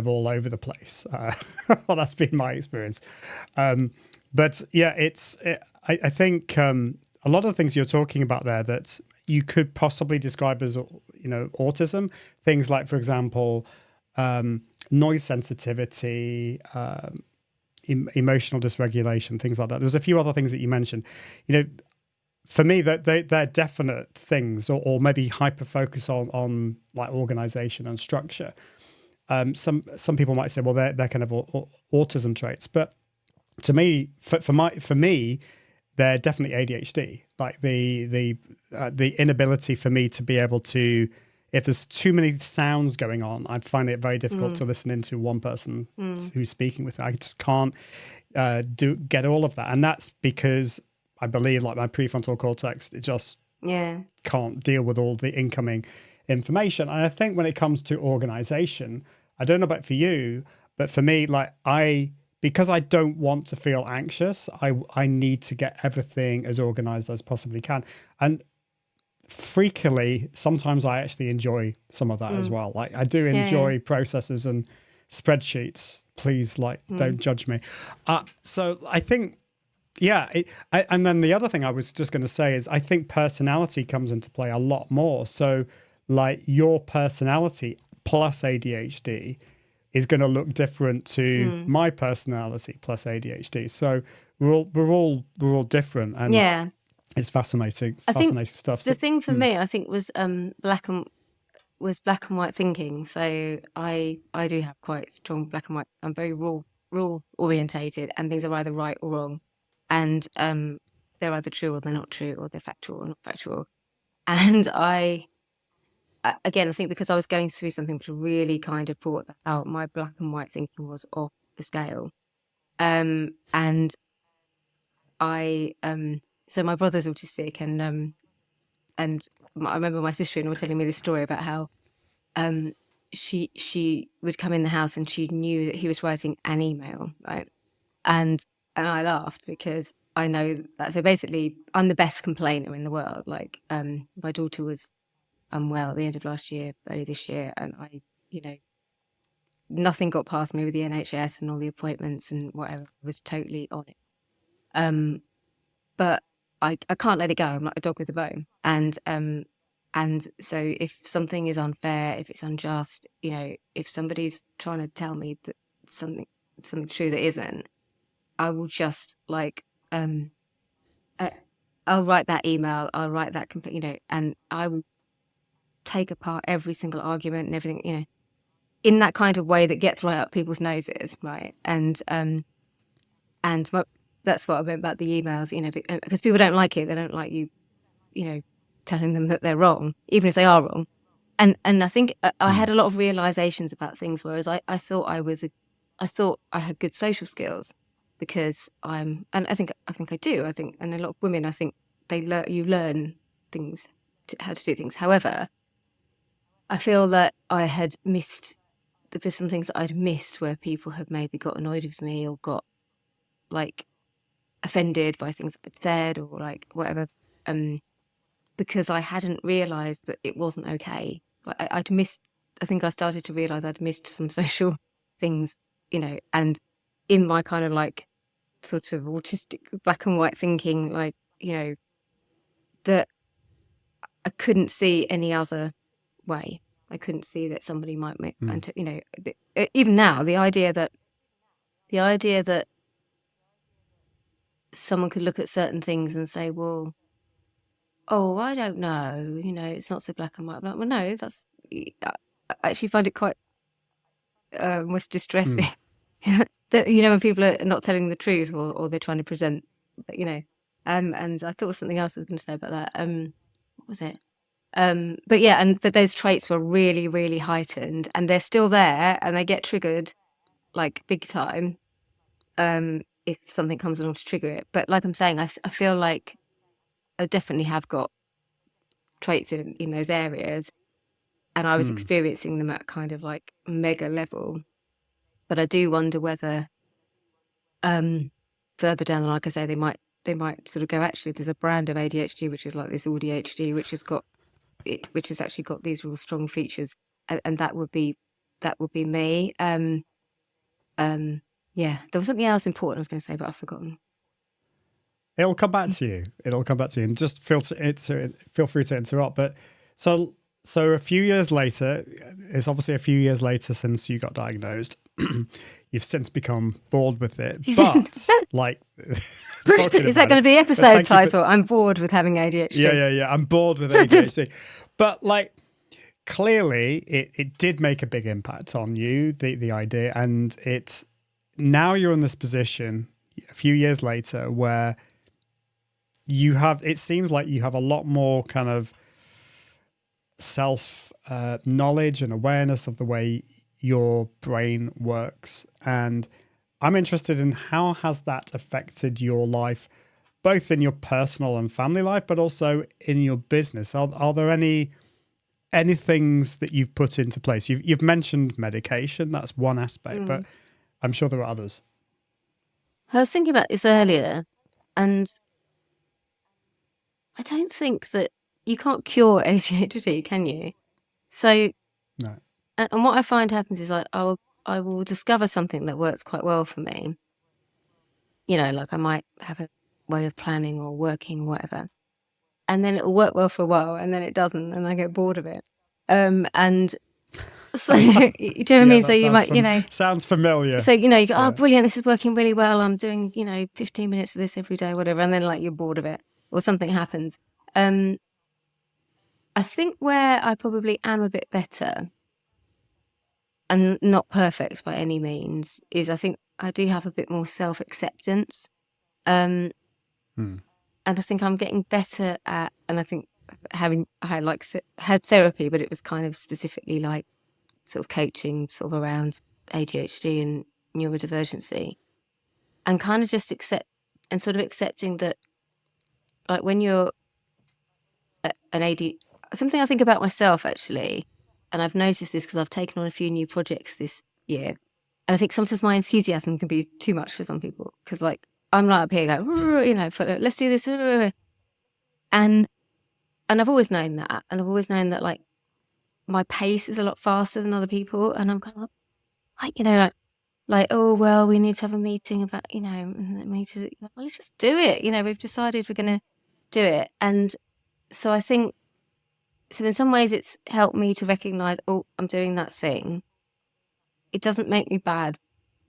all over the place. Well, that's been my experience. But yeah, I think a lot of the things you're talking about there that you could possibly describe as, autism, things like, for example, noise sensitivity, emotional dysregulation, things like that. There's a few other things that you mentioned. For me, that they're definite things, or maybe hyper focus on like organization and structure. Some people might say, well, they're kind of autism traits, but to me, for me, they're definitely ADHD. Like the inability for me to be able to, if there's too many sounds going on, I'd find it very difficult to listen into one person who's speaking with me. I just can't get all of that, and that's because I believe, like, my prefrontal cortex, it just can't deal with all the incoming information. And I think when it comes to organization, I don't know about for you, but for me, like, because I don't want to feel anxious, I need to get everything as organized as possibly can. And freakily, sometimes I actually enjoy some of that as well. Like, I do enjoy processes and spreadsheets. Please, like, don't judge me. So I think, and then the other thing I was just going to say is I think personality comes into play a lot more. So, like, your personality plus ADHD is going to look different to my personality plus ADHD. So we're all different, and it's fascinating stuff. The thing for me, I think, was black and white thinking. So I do have quite strong black and white. I'm very rule orientated, and things are either right or wrong, and they're either true or they're not true, or they're factual or not factual. And again, I think because I was going through something which really kind of brought that out, my black and white thinking was off the scale. And so my brother's autistic, and I remember my sister-in-law telling me this story about how she would come in the house and she knew that he was writing an email, right? And I laughed because I know that. So basically, I'm the best complainer in the world. Like, my daughter was unwell at the end of last year, early this year, and I, nothing got past me with the NHS and all the appointments and whatever. I was totally on it. But I can't let it go. I'm like a dog with a bone. And so if something is unfair, if it's unjust, if somebody's trying to tell me that something true that isn't, I will just, like, I'll write that email, I'll write that complete, and I will take apart every single argument and everything, in that kind of way that gets right up people's noses, right? And that's what I meant about the emails, because people don't like it. They don't like you, telling them that they're wrong, even if they are wrong. And I think I had a lot of realizations about things, whereas I thought I thought I had good social skills because and I think I do. I think, and a lot of women, I think you learn things, how to do things. However, I feel that I had missed, there's some things that I'd missed where people have maybe got annoyed with me or got, like, offended by things I'd said or, like, whatever, because I hadn't realised that it wasn't okay. Like, I'd missed, I think I started to realise I'd missed some social things, and in my kind of, like, sort of autistic black and white thinking, like, that I couldn't see any other way. I couldn't see that somebody might make, even now, the idea that someone could look at certain things and say, well, oh, I don't know, it's not so black and white. I'm like, well, no, I actually find it quite almost distressing. that, you know, when people are not telling the truth or they're trying to present, you know, and I thought was something else I was going to say about that. What was it? But yeah, but those traits were really, really heightened, and they're still there, and they get triggered like big time if something comes along to trigger it. But like I'm saying, I feel like I definitely have got traits in those areas, and I was experiencing them at kind of like mega level. But I do wonder whether further down the line, like I say, they might sort of go, actually, there's a brand of ADHD which is like this ADHD, which has actually got these real strong features, and that would be me. Yeah, there was something else important I was going to say, but I've forgotten. It'll come back to you. And just feel free to interrupt. But so a few years later, it's obviously a few years later since you got diagnosed. You've since become bored with it, but like, is that going to be the episode title? I'm bored with having ADHD. Yeah. I'm bored with ADHD, but like, clearly, it did make a big impact on you, the idea, and now you're in this position a few years later where it seems like you have a lot more kind of self knowledge and awareness of the way your brain works. And I'm interested in how has that affected your life, both in your personal and family life, but also in your business. Are there any things that you've put into place? You've mentioned medication, that's one aspect, but I'm sure there are others. I was thinking about this earlier, and I don't think that you can't cure ADHD, can you? So, no. And what I find happens is I will discover something that works quite well for me. You know, like I might have a way of planning or working or whatever, and then it'll work well for a while, and then it doesn't, and I get bored of it. And so, do you know what I mean? So you might, sounds familiar. So, you go, oh, brilliant, this is working really well. I'm doing, 15 minutes of this every day, whatever. And then like you're bored of it or something happens. I think where I probably am a bit better and not perfect by any means is I think I do have a bit more self-acceptance. And I think I'm getting better at, and I think I had therapy, but it was kind of specifically like sort of coaching sort of around ADHD and neurodivergency, and kind of just accepting that, like when you're an AD, something I think about myself actually, and I've noticed this because I've taken on a few new projects this year, and I think sometimes my enthusiasm can be too much for some people, because like I'm right up here going, let's do this, and I've always known that, and I've always known that like my pace is a lot faster than other people, and I'm kind of like, oh, well, we need to have a meeting about, let's just do it. We've decided we're going to do it. And so I think, so in some ways it's helped me to recognize, oh, I'm doing that thing. It doesn't make me bad,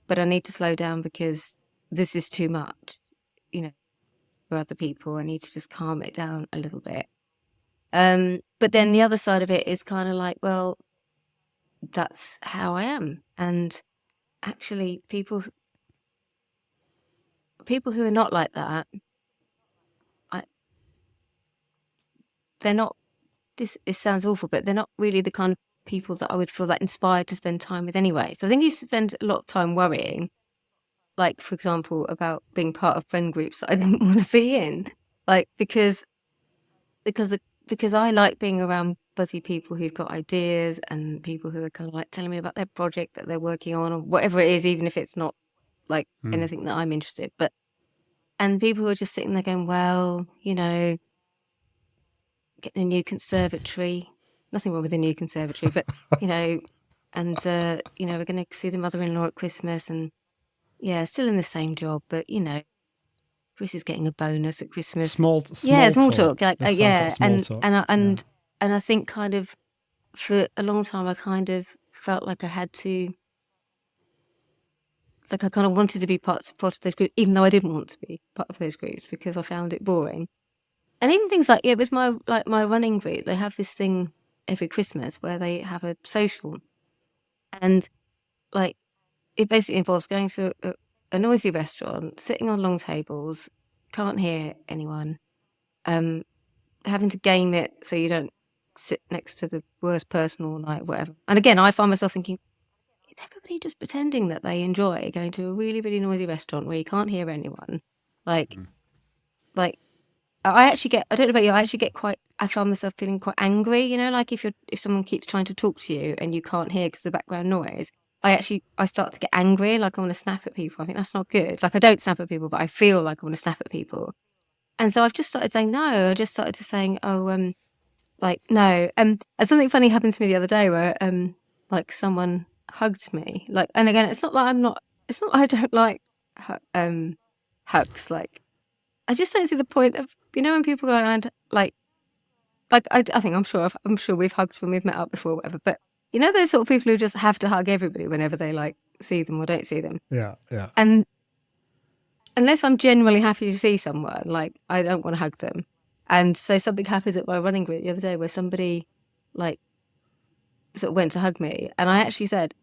but I need to slow down because this is too much, for other people. I need to just calm it down a little bit. But then the other side of it is kind of like, well, that's how I am. And actually people who are not like that, they're not, it sounds awful, but they're not really the kind of people that I would feel that inspired to spend time with anyway. So I think you spend a lot of time worrying, like, for example, about being part of friend groups that I didn't want to be in, like, because I like being around buzzy people who've got ideas and people who are kind of like telling me about their project that they're working on or whatever it is, even if it's not like anything that I'm interested in. And people who are just sitting there going, well, getting a new conservatory, nothing wrong with a new conservatory, but, and, we're going to see the mother-in-law at Christmas, and still in the same job, but, Chris is getting a bonus at Christmas. Small talk. Like, and I think kind of for a long time I kind of felt like I had to, like I kind of wanted to be part of those groups, even though I didn't want to be part of those groups because I found it boring. And even things like, with my running group, they have this thing every Christmas where they have a social, and like it basically involves going to a noisy restaurant, sitting on long tables, can't hear anyone, having to game it so you don't sit next to the worst person all night, whatever. And again, I find myself thinking, is everybody just pretending that they enjoy going to a really, really noisy restaurant where you can't hear anyone? Like, I actually get, I don't know about you, I find myself feeling quite angry, you know, like if someone keeps trying to talk to you and you can't hear because of the background noise, I start to get angry, like I want to snap at people. I think that's not good. Like I don't snap at people, but I feel like I want to snap at people. And so I've just started saying no. I just started to saying, like, no. And something funny happened to me the other day where, like someone hugged me. Like, and again, it's not like I don't like, hugs. Like, I just don't see the point of, you know, when people go around, like I think I'm sure we've hugged when we've met up before, whatever. But you know, those sort of people who just have to hug everybody whenever they like see them or don't see them. Yeah. And unless I'm genuinely happy to see someone, like I don't want to hug them. And so something happened at my running group the other day where somebody like sort of went to hug me, and I actually said,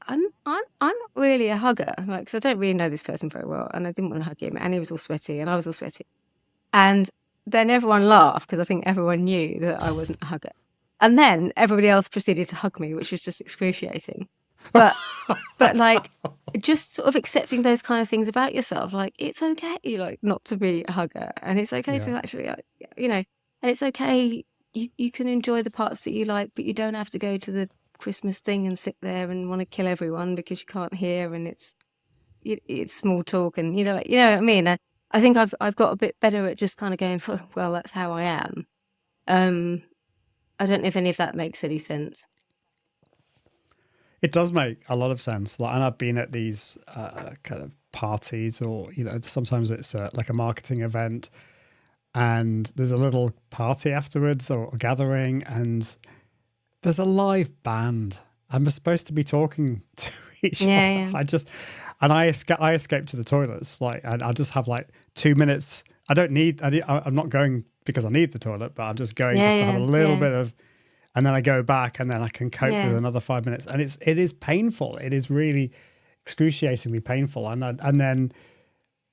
I'm not really a hugger, like, because I don't really know this person very well, and I didn't want to hug him, and he was all sweaty, and I was all sweaty, and then everyone laughed because I think everyone knew that I wasn't a hugger, and then everybody else proceeded to hug me, which was just excruciating. But like just sort of accepting those kind of things about yourself, like it's okay, like not to be a hugger, and it's okay to actually, you know, and it's okay. You can enjoy the parts that you like, but you don't have to go to the Christmas thing and sit there and want to kill everyone because you can't hear, and it's small talk, and you know what I mean. I think I've got a bit better at just kind of going, well, that's how I am. I don't know if any of that makes any sense. It does make a lot of sense. Like, and I've been at these kind of parties, or you know, sometimes it's like a marketing event, and there's a little party afterwards or gathering, and there's a live band. I'm supposed to be talking to each other. I escape to the toilets. Like, and I'll just have like 2 minutes. I'm not going because I need the toilet, but I'm just going to have a little bit of. And then I go back, and then I can cope with another 5 minutes. And it is painful. It is really excruciatingly painful. And then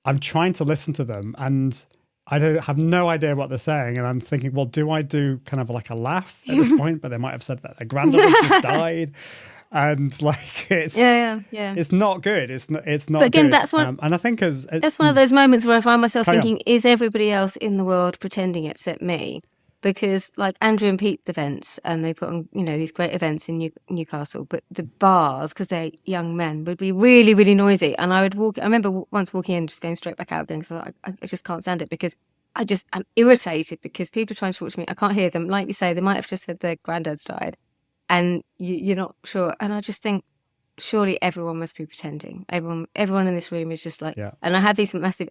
I'm trying to listen to them, and I have no idea what they're saying. And I'm thinking, well, do I do kind of like a laugh at this point? But they might have said that their granddad just died. And like it's not good. It's not. But again, good. That's one. And I think that's one of those moments where I find myself thinking, is everybody else in the world pretending except me? Because like Andrew and Pete's events, and they put on, you know, these great events in Newcastle, but the bars, because they're young men, would be really, really noisy. And I remember once walking in, just going straight back out again, because I just can't stand it, because I'm irritated because people are trying to talk to me. I can't hear them. Like you say, they might have just said their granddad's died, and you're not sure. And I just think, surely everyone must be pretending. Everyone in this room is just like, and I have these massive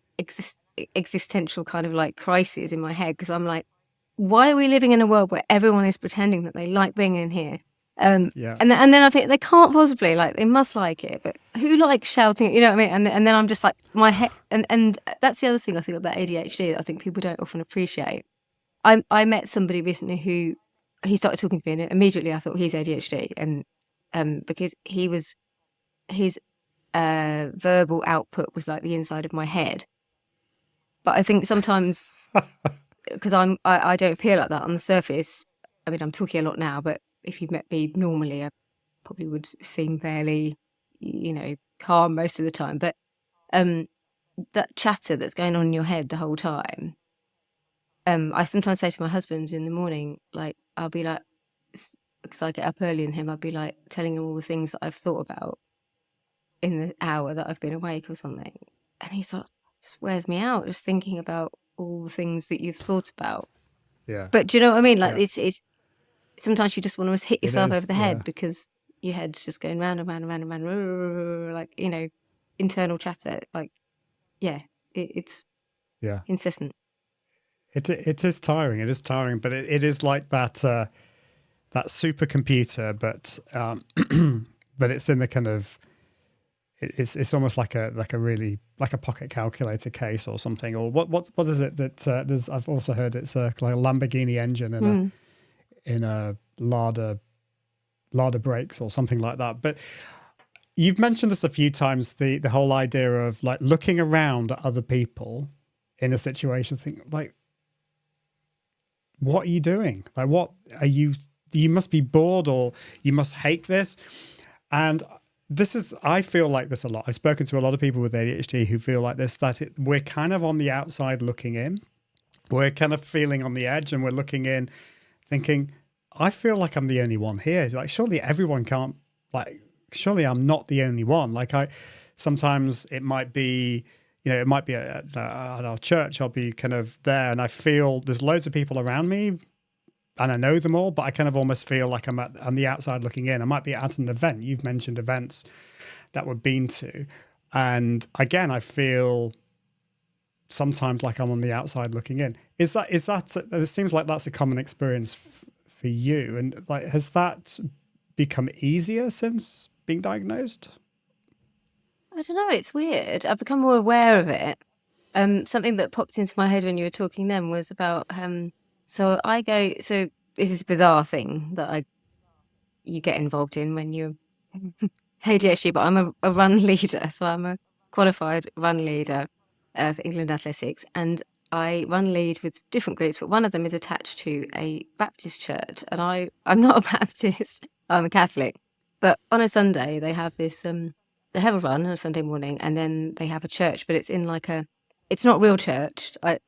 existential kind of like crises in my head, because I'm like, why are we living in a world where everyone is pretending that they like being in here? And then I think they can't possibly, like, they must like it, but who likes shouting? You know what I mean? And then I'm just like, my head, and that's the other thing I think about ADHD that I think people don't often appreciate. I met somebody recently who, he started talking to me, and immediately I thought he's ADHD, and because his verbal output was like the inside of my head. But I think sometimes because I don't appear like that on the surface. I mean, I'm talking a lot now, but if you met me normally, I probably would seem fairly, you know, calm most of the time. But that chatter that's going on in your head the whole time, I sometimes say to my husband in the morning, like, I'll be like, because I get up early than him, I'll be like telling him all the things that I've thought about in the hour that I've been awake or something. And he's like, just wears me out just thinking about all the things that you've thought about. Yeah. But do you know what I mean? Like it's sometimes you just want to hit yourself over the head because your head's just going round and round and round and round, like, you know, internal chatter. Like, it's incessant. It is tiring. It is tiring, but it is like that that supercomputer, but but it's in the kind of it's almost like a really like a pocket calculator case or something, or what is it that there's? I've also heard it's like a Lamborghini engine in a Lada brakes or something like that. But You've mentioned this a few times, the whole idea of like looking around at other people in a situation, think like, what are you doing? Like, what are you must be bored, or you must hate this. And I feel like this a lot. I've spoken to a lot of people with ADHD who feel like this, that we're kind of on the outside looking in. We're kind of feeling on the edge, and we're looking in thinking, I feel like I'm the only one here. It's like, surely everyone can't, like, surely I'm not the only one. Like, sometimes it might be, it might be at our church, I'll be kind of there and I feel there's loads of people around me and I know them all, but I kind of almost feel like I'm on the outside looking in. I might be at an event. You've mentioned events that we've been to. And again, I feel sometimes like I'm on the outside looking in. Is that, it seems like that's a common experience for you. And like, has that become easier since being diagnosed? I don't know. It's weird. I've become more aware of it. Something that popped into my head when you were talking then was about, so this is a bizarre thing that you get involved in when you're ADHD, but I'm a run leader. So I'm a qualified run leader for England Athletics. And I run lead with different groups, but one of them is attached to a Baptist church. And I'm not a Baptist, I'm a Catholic. But on a Sunday, they have this, they have a run on a Sunday morning, and then they have a church, but it's in like it's not real church. I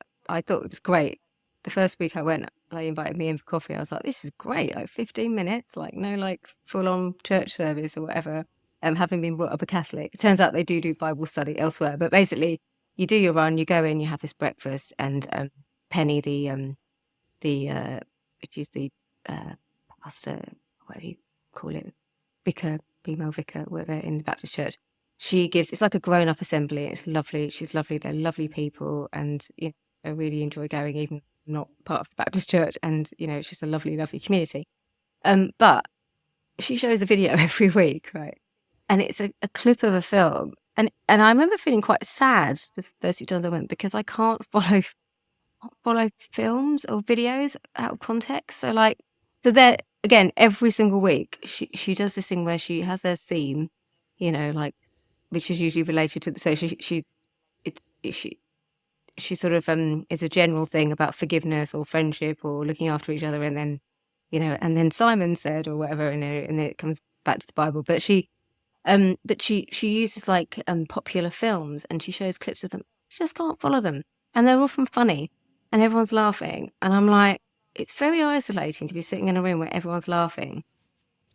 thought it was great. The first week I went, they invited me in for coffee. I was like, this is great, like 15 minutes, like no like full-on church service or whatever. Having been brought up a Catholic, it turns out they do Bible study elsewhere. But basically, you do your run, you go in, you have this breakfast, and Penny, which is the pastor, whatever you call it, vicar, female vicar, whatever, in the Baptist church. It's like a grown-up assembly. It's lovely. She's lovely. They're lovely people. And, I really enjoy going, even not part of the Baptist church. And, it's just a lovely, lovely community. But she shows a video every week, right? And it's a clip of a film. And I remember feeling quite sad the first few times I went, because I can't follow films or videos out of context. So there, again, every single week, she does this thing where she has her theme, like, which is usually related to so she sort of is a general thing about forgiveness or friendship or looking after each other, and then and then Simon said or whatever, and then it comes back to the Bible. But she uses like popular films, and she shows clips of them. She just can't follow them, and they're often funny, and everyone's laughing, and I'm like, it's very isolating to be sitting in a room where everyone's laughing,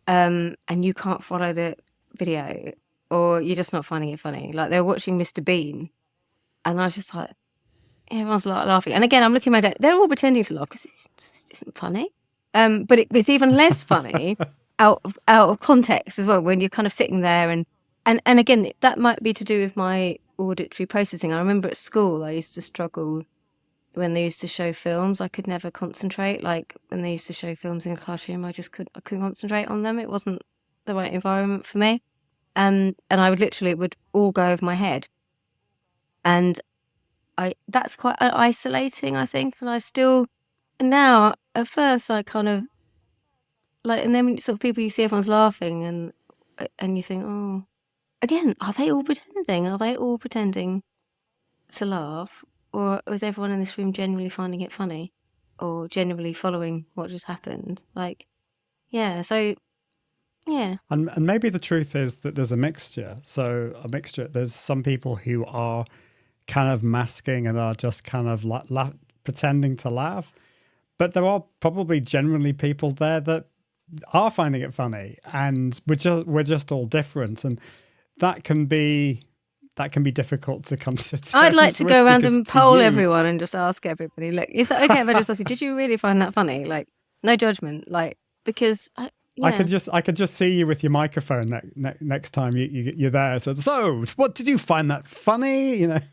and you can't follow the video, or you're just not finding it funny. Like, they're watching Mr. Bean, and I was just like, everyone's laughing. And again, I'm looking at my dad, they're all pretending to laugh because it just isn't funny. But it's even less funny out of context as well, when you're kind of sitting there and again, that might be to do with my auditory processing. I remember at school I used to struggle when they used to show films. I could never concentrate. Like, when they used to show films in the classroom, I couldn't concentrate on them. It wasn't the right environment for me. And it would all go over my head. And that's quite isolating, I think. And I still, now, at first, I kind of, like, and then sort of people, you see everyone's laughing, and you think, oh, again, are they all pretending? Are they all pretending to laugh? Or is everyone in this room genuinely finding it funny? Or genuinely following what just happened? Like, yeah, so, yeah. And maybe the truth is that there's a mixture. There's some people who are kind of masking and are just kind of pretending to laugh. But there are probably generally people there that are finding it funny, and we're just all different. And that can be difficult to come to terms I'd like to with, go around because and poll everyone and just ask everybody, look, is that okay if I just ask you, did you really find that funny? Like, no judgment, like, because yeah. I could just see you with your microphone next time you're there. So what, did you find that funny? But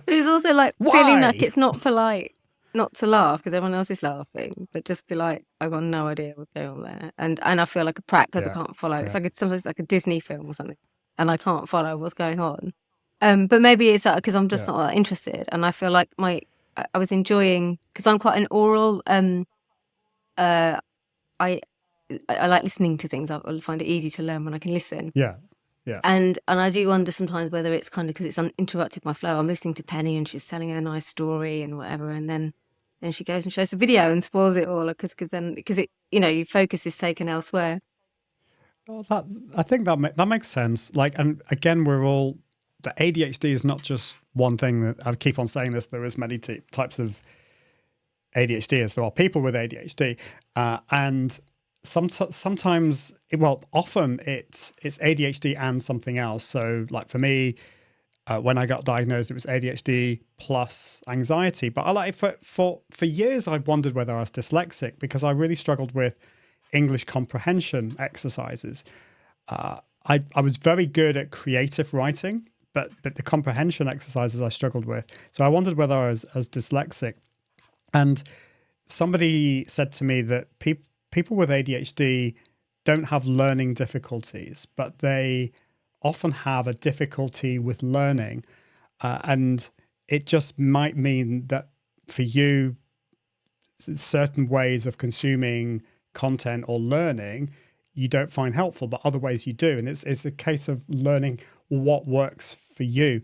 it's also like feeling like it's not polite not to laugh because everyone else is laughing, but just be like, I've got no idea what's going on there, and I feel like a prat because I can't follow. It's like sometimes like a Disney film or something, and I can't follow what's going on. But maybe it's because I'm just not that interested, and I feel like I was enjoying, because I'm quite an oral. I like listening to things. I find it easy to learn when I can listen. Yeah. Yeah. And I do wonder sometimes whether it's kind of because it's interrupted my flow. I'm listening to Penny and she's telling a nice story and whatever, and then she goes and shows a video and spoils it all because it, you know, your focus is taken elsewhere. Well, I think that makes sense. Like, and again, the ADHD is not just one thing. That I keep on saying this. There is many types of ADHD as there are people with ADHD, and sometimes, well, often it's ADHD and something else. So, like for me, when I got diagnosed, it was ADHD plus anxiety. But I like for years, I've wondered whether I was dyslexic because I really struggled with English comprehension exercises. I was very good at creative writing, but the comprehension exercises I struggled with. So I wondered whether I was dyslexic. And somebody said to me that people with ADHD don't have learning difficulties, but they often have a difficulty with learning. And it just might mean that for you, certain ways of consuming content or learning you don't find helpful, but other ways you do. And it's a case of learning what works for you.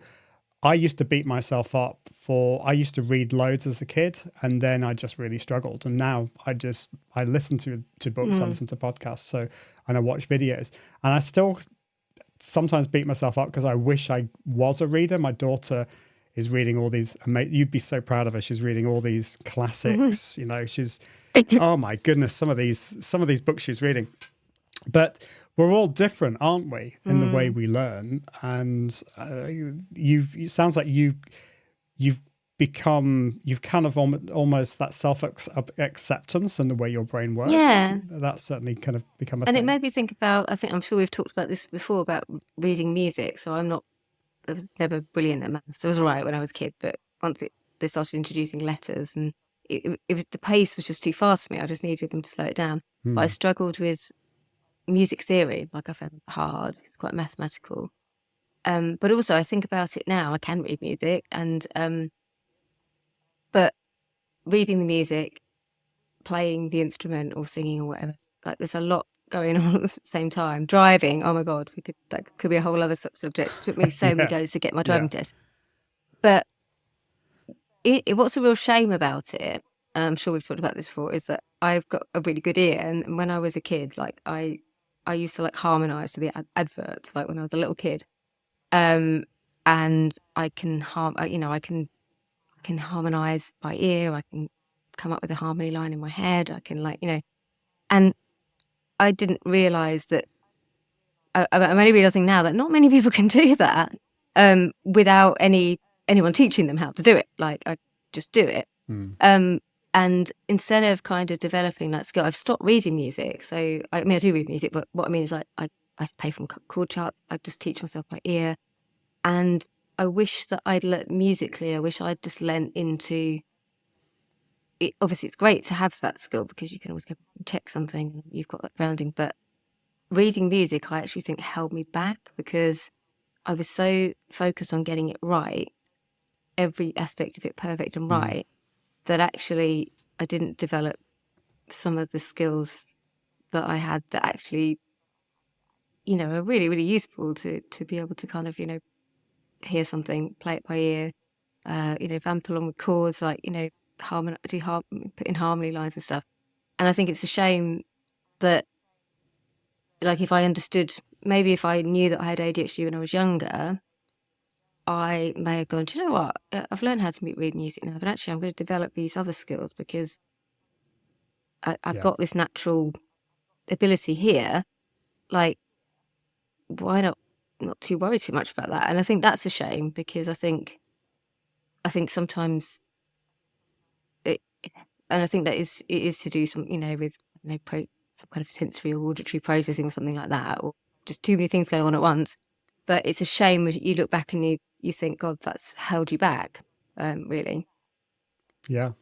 I used to beat myself up I used to read loads as a kid, and then I just really struggled. And now I listen to books, I listen to podcasts, and I watch videos. And I still sometimes beat myself up because I wish I was a reader. My daughter is reading all these, you'd be so proud of her. She's reading all these classics, you know, oh my goodness, some of these books she's reading. But we're all different, aren't we, in the way we learn? And it sounds like you've kind of almost that self-acceptance in the way your brain works. Yeah. That's certainly kind of become a And thing. it made me think about, I'm sure we've talked about this before, about reading music. So I was never brilliant at maths. I was all right when I was a kid, but once they started introducing letters and the pace was just too fast for me. I just needed them to slow it down. But I struggled with music theory. Like, I found it hard. It's quite mathematical. But also I think about it now, I can read music, and but reading the music, playing the instrument or singing or whatever, like there's a lot going on at the same time. Driving, oh my God, that could be a whole other subject. It took me so many goes to get my driving test. But what's a real shame about it, I'm sure we've talked about this before, is that I've got a really good ear. And when I was a kid, like I used to like harmonise to the adverts, like when I was a little kid. And I can I can harmonise by ear. I can come up with a harmony line in my head. I can and I didn't realise that. I'm only realising now that not many people can do that without anyone teaching them how to do it. Like, I just do it. And instead of kind of developing that skill, I've stopped reading music. So I do read music, but what I mean is I pay from chord charts. I just teach myself by ear. And I wish that I'd learnt musically. I wish I'd just lent into it. Obviously, it's great to have that skill because you can always go and check something. You've got that grounding. But reading music, I actually think held me back because I was so focused on getting it right, every aspect of it perfect and right, that actually I didn't develop some of the skills that I had that actually, are really, really useful to be able to kind of, hear something, play it by ear, vamp along with chords, like, put in harmony lines and stuff. And I think it's a shame that, like, if I understood, maybe if I knew that I had ADHD when I was younger, I may have gone, do you know what? I've learned how to read music now, but actually I'm going to develop these other skills because I've got this natural ability here. Like, why not too worried too much about that? And I think that's a shame because I think sometimes and I think that it is to do with some kind of sensory or auditory processing or something like that, or just too many things going on at once. But it's a shame when you look back and you think, God, that's held you back, really. Yeah.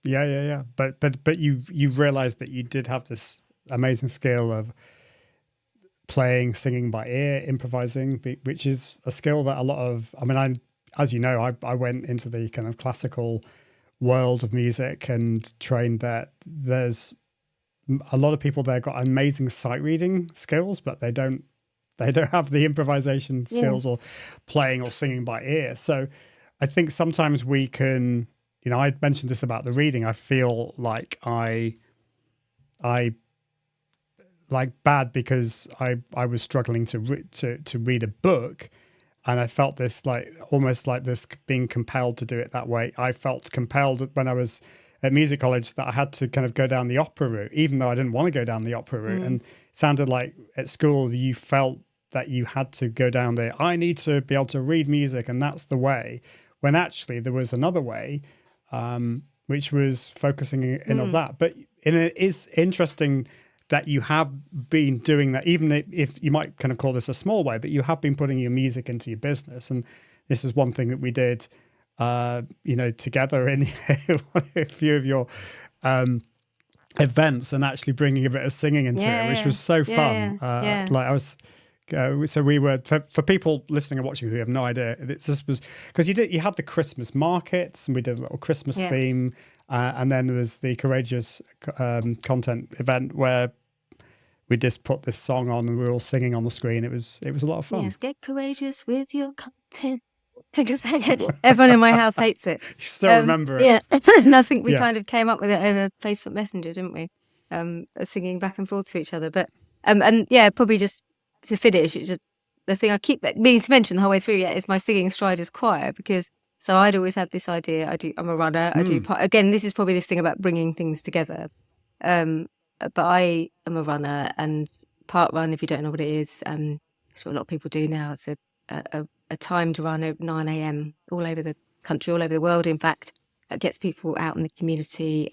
But you realized that you did have this amazing skill of playing, singing by ear, improvising, which is a skill that a lot of, as you know, I went into the kind of classical world of music and trained that. There's a lot of people there got amazing sight reading skills, but they don't They don't have the improvisation skills or playing or singing by ear. So I think sometimes we can, I mentioned this about the reading. I feel like I like bad because I was struggling to read a book, and I felt this like almost like this being compelled to do it that way. I felt compelled when I was at music college that I had to kind of go down the opera route, even though I didn't want to go down the opera route. And it sounded like at school you felt that you had to go down there. I need to be able to read music, and that's the way. When actually there was another way, which was focusing in of that. But it is interesting that you have been doing that, even if you might kind of call this a small way, but you have been putting your music into your business. And this is one thing that we did, together in a few of your events, and actually bringing a bit of singing into it, which was so fun. Like I was, so we were, for people listening and watching who have no idea, this was because you had the Christmas markets, and we did a little Christmas theme, and then there was the Courageous content event where we just put this song on and we were all singing on the screen. It was a lot of fun. Yes, get courageous with your content. Because everyone in my house hates it. You still remember it? Yeah, and I think we kind of came up with it over Facebook Messenger, didn't we? Singing back and forth to each other. But probably just to finish, it's just the thing I keep meaning to mention the whole way through is my singing stride is choir, because so I'd always had this idea. I'm a runner. I do again. This is probably this thing about bringing things together. But I am a runner, and part run, if you don't know what it is, sure a lot of people do now. It's a timed run at 9 a.m. all over the country, all over the world. In fact, it gets people out in the community,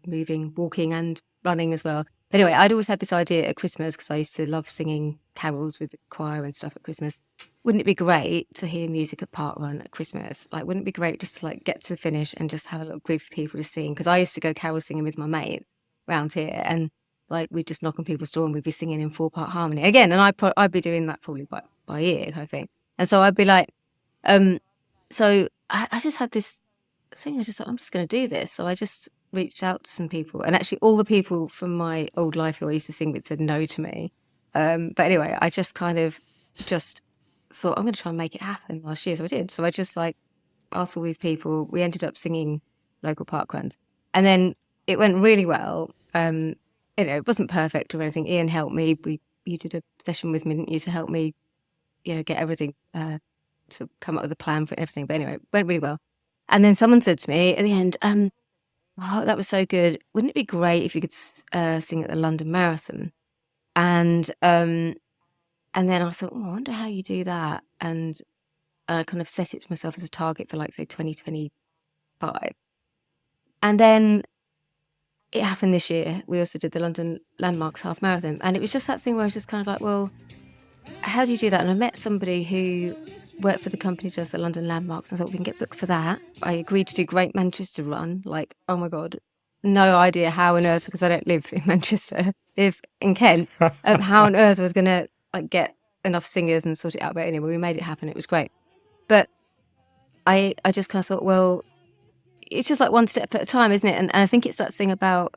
moving, walking and running as well. Anyway, I'd always had this idea at Christmas, because I used to love singing carols with the choir and stuff at Christmas. Wouldn't it be great to hear music at park run at Christmas? Like, wouldn't it be great just to like get to the finish and just have a little group of people to sing? Because I used to go carol singing with my mates around here, and like we'd just knock on people's door and we'd be singing in 4-part harmony again. And I'd be doing that probably by ear, I think. And so I'd be like, so I just had this thing. I just thought, I'm just going to do this. So I just reached out to some people, and actually all the people from my old life who I used to sing with said no to me. But anyway, I just kind of just thought, I'm going to try and make it happen last year. So I did. So I just like asked all these people. We ended up singing local park runs, and then it went really well. It wasn't perfect or anything. Ian helped me. You did a session with me, didn't you, to help me, get everything, to come up with a plan for everything. But anyway, it went really well. And then someone said to me at the end, oh, that was so good. Wouldn't it be great if you could sing at the London Marathon? And then I thought, I wonder how you do that. And I kind of set it to myself as a target for like, say, 2025. And then it happened this year. We also did the London Landmarks Half Marathon. And it was just that thing where I was just kind of like, well, how do you do that? And I met somebody who worked for the company who does the London Landmarks, and I thought, we can get booked for that. I agreed to do Great Manchester Run. Like, oh my God, no idea how on earth, because I don't live in Manchester, I live in Kent, how on earth I was going to like get enough singers and sort it out. But anyway, we made it happen. It was great. But I just kind of thought, well, it's just like one step at a time, isn't it? And I think it's that thing about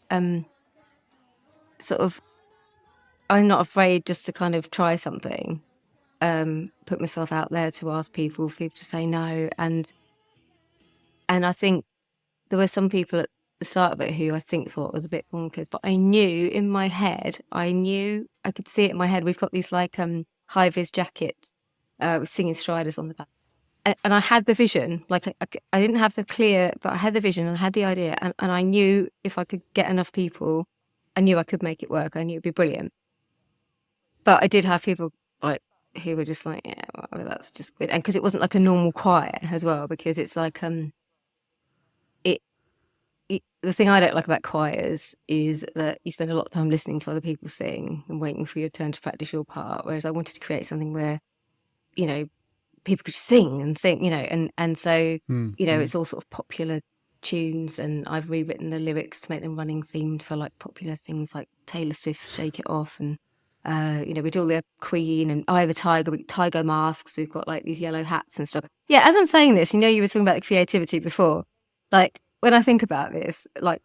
sort of, I'm not afraid just to kind of try something, put myself out there to ask people for people to say no. And I think there were some people at the start of it who I think thought was a bit bonkers, but I knew in my head, I could see it in my head. We've got these like high-vis jackets with singing striders on the back. And I had the vision, like I didn't have the clear, but I had the vision and I had the idea. And I knew if I could get enough people, I knew I could make it work. I knew it'd be brilliant. But I did have people like who were just like, yeah, well, that's just weird. And because it wasn't like a normal choir as well, because it's like, the thing I don't like about choirs is that you spend a lot of time listening to other people sing and waiting for your turn to practice your part. Whereas I wanted to create something where, people could sing, and so, it's all sort of popular tunes, and I've rewritten the lyrics to make them running themed for like popular things like Taylor Swift's Shake It Off, and, we do all the Queen and Eye of the Tiger, tiger masks, we've got like these yellow hats and stuff. Yeah, as I'm saying this, you were talking about the creativity before. Like, when I think about this, like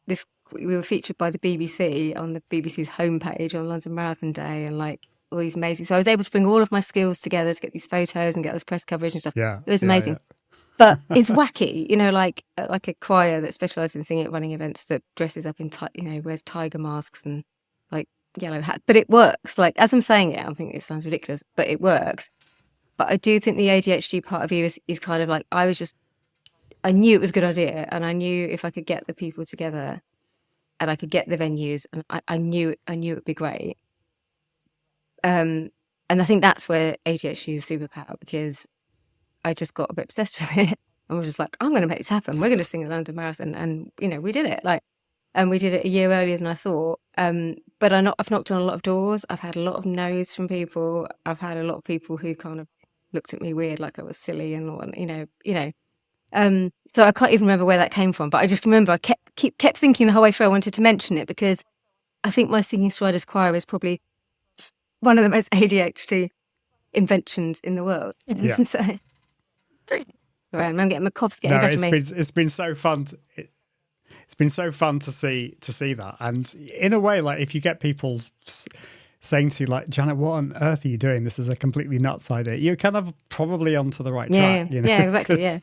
this, we were featured by the BBC on the BBC's homepage on London Marathon Day, and like, all these amazing. So I was able to bring all of my skills together to get these photos and get this press coverage and stuff. Yeah. It was amazing. But it's wacky, like a choir that specialises in singing at running events that dresses up in, wears tiger masks and like yellow hat. But it works. Like, as I'm saying it, I'm thinking it sounds ridiculous, but it works. But I do think the ADHD part of you is kind of like, I knew it was a good idea, and I knew if I could get the people together and I could get the venues, and I knew it would be great. And I think that's where ADHD is a superpower, because I just got a bit obsessed with it and was just like, I'm going to make this happen. We're going to sing the London Marathon. And, we did it. And we did it a year earlier than I thought. But I've knocked on a lot of doors. I've had a lot of no's from people. I've had a lot of people who kind of looked at me weird, like I was silly and, so I can't even remember where that came from. But I just remember I kept thinking the whole way through I wanted to mention it, because I think my Singing Striders choir is probably one of the most ADHD inventions in the world. Yeah. So, right, I'm getting my cough's getting No, better than me. it's been so fun. It's been so fun to see that, and in a way, like, if you get people saying to you, like, Janet, what on earth are you doing? This is a completely nuts idea. You're kind of probably onto the right track. Yeah, exactly. Yeah.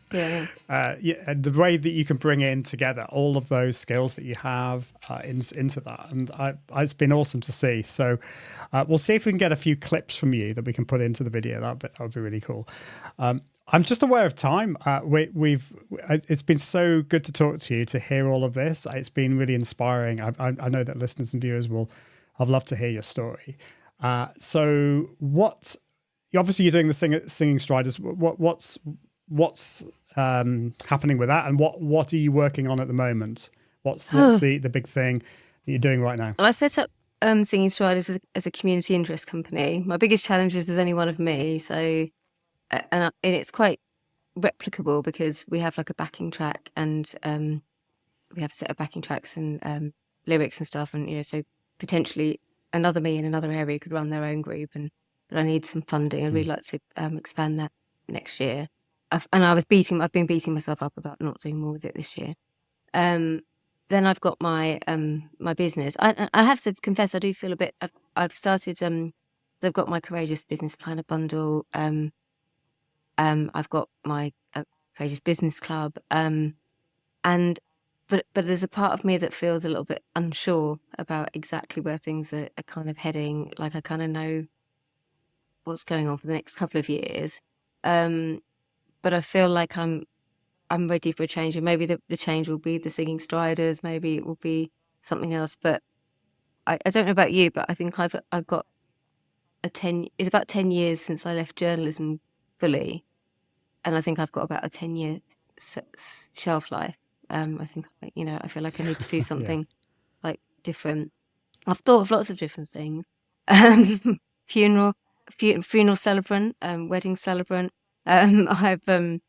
And the way that you can bring in together all of those skills that you have into that, and it's been awesome to see. So we'll see if we can get a few clips from you that we can put into the video. That would be really cool. I'm just aware of time. It's been so good to talk to you, to hear all of this. It's been really inspiring. I know that listeners and viewers will. I'd love to hear your story. So obviously you're doing the Singing Striders. What's happening with that, and what are you working on at the moment? What's the big thing that you're doing right now? Well, I set up Singing Striders as a community interest company. My biggest challenge is there's only one of me, so and it's quite replicable, because we have like a backing track, and we have a set of backing tracks and lyrics and stuff, and so potentially another me in another area could run their own group, but I need some funding. I'd really like to expand that next year. I've been beating myself up about not doing more with it this year. Then I've got my my business. I have to confess, I do feel a bit. I've started. So I've got my Courageous Business Planner bundle. I've got my Courageous Business Club. But there's a part of me that feels a little bit unsure about exactly where things are kind of heading. Like, I kind of know what's going on for the next couple of years. But I feel like I'm ready for a change, and maybe the change will be the Singing Striders, maybe it will be something else. But I don't know about you, but I think I've got it's about 10 years since I left journalism fully, and I think I've got about a 10-year shelf life. I think, I feel like I need to do something like different. I've thought of lots of different things. Funeral celebrant, wedding celebrant. I've even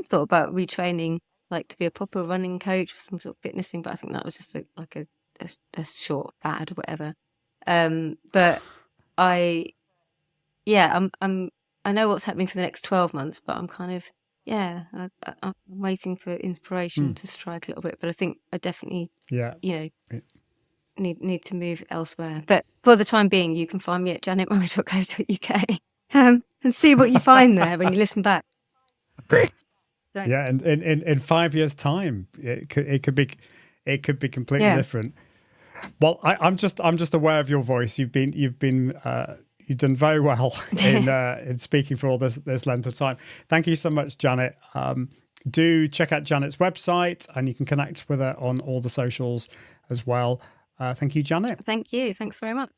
thought about retraining, like, to be a proper running coach for some sort of fitness thing, but I think that was just a short fad or whatever. But I know what's happening for the next 12 months, but I'm kind of, I'm waiting for inspiration to strike a little bit. But I think I definitely, need to move elsewhere. But for the time being, you can find me at janetmurray.co.uk and see what you find there when you listen back. Yeah, and in 5 years' time, it could be completely different. Well, I'm just aware of your voice. You've done very well in speaking for all this length of time. Thank you so much, Janet. Do check out Janet's website, and you can connect with her on all the socials as well. Thank you, Janet. Thank you. Thanks very much.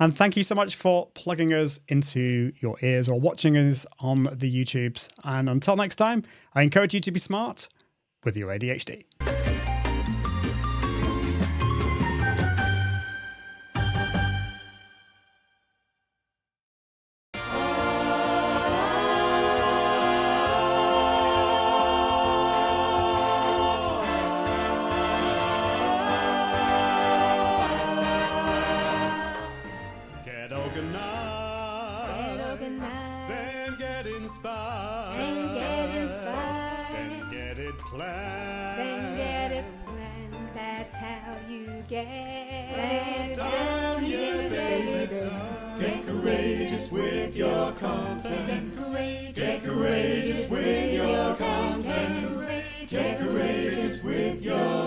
And thank you so much for plugging us into your ears or watching us on the YouTubes. And until next time, I encourage you to be smart with your ADHD. Then get inspired. Then get it planned. That's how you get it done. courageous with your content. Get courageous with your content. Get courageous with your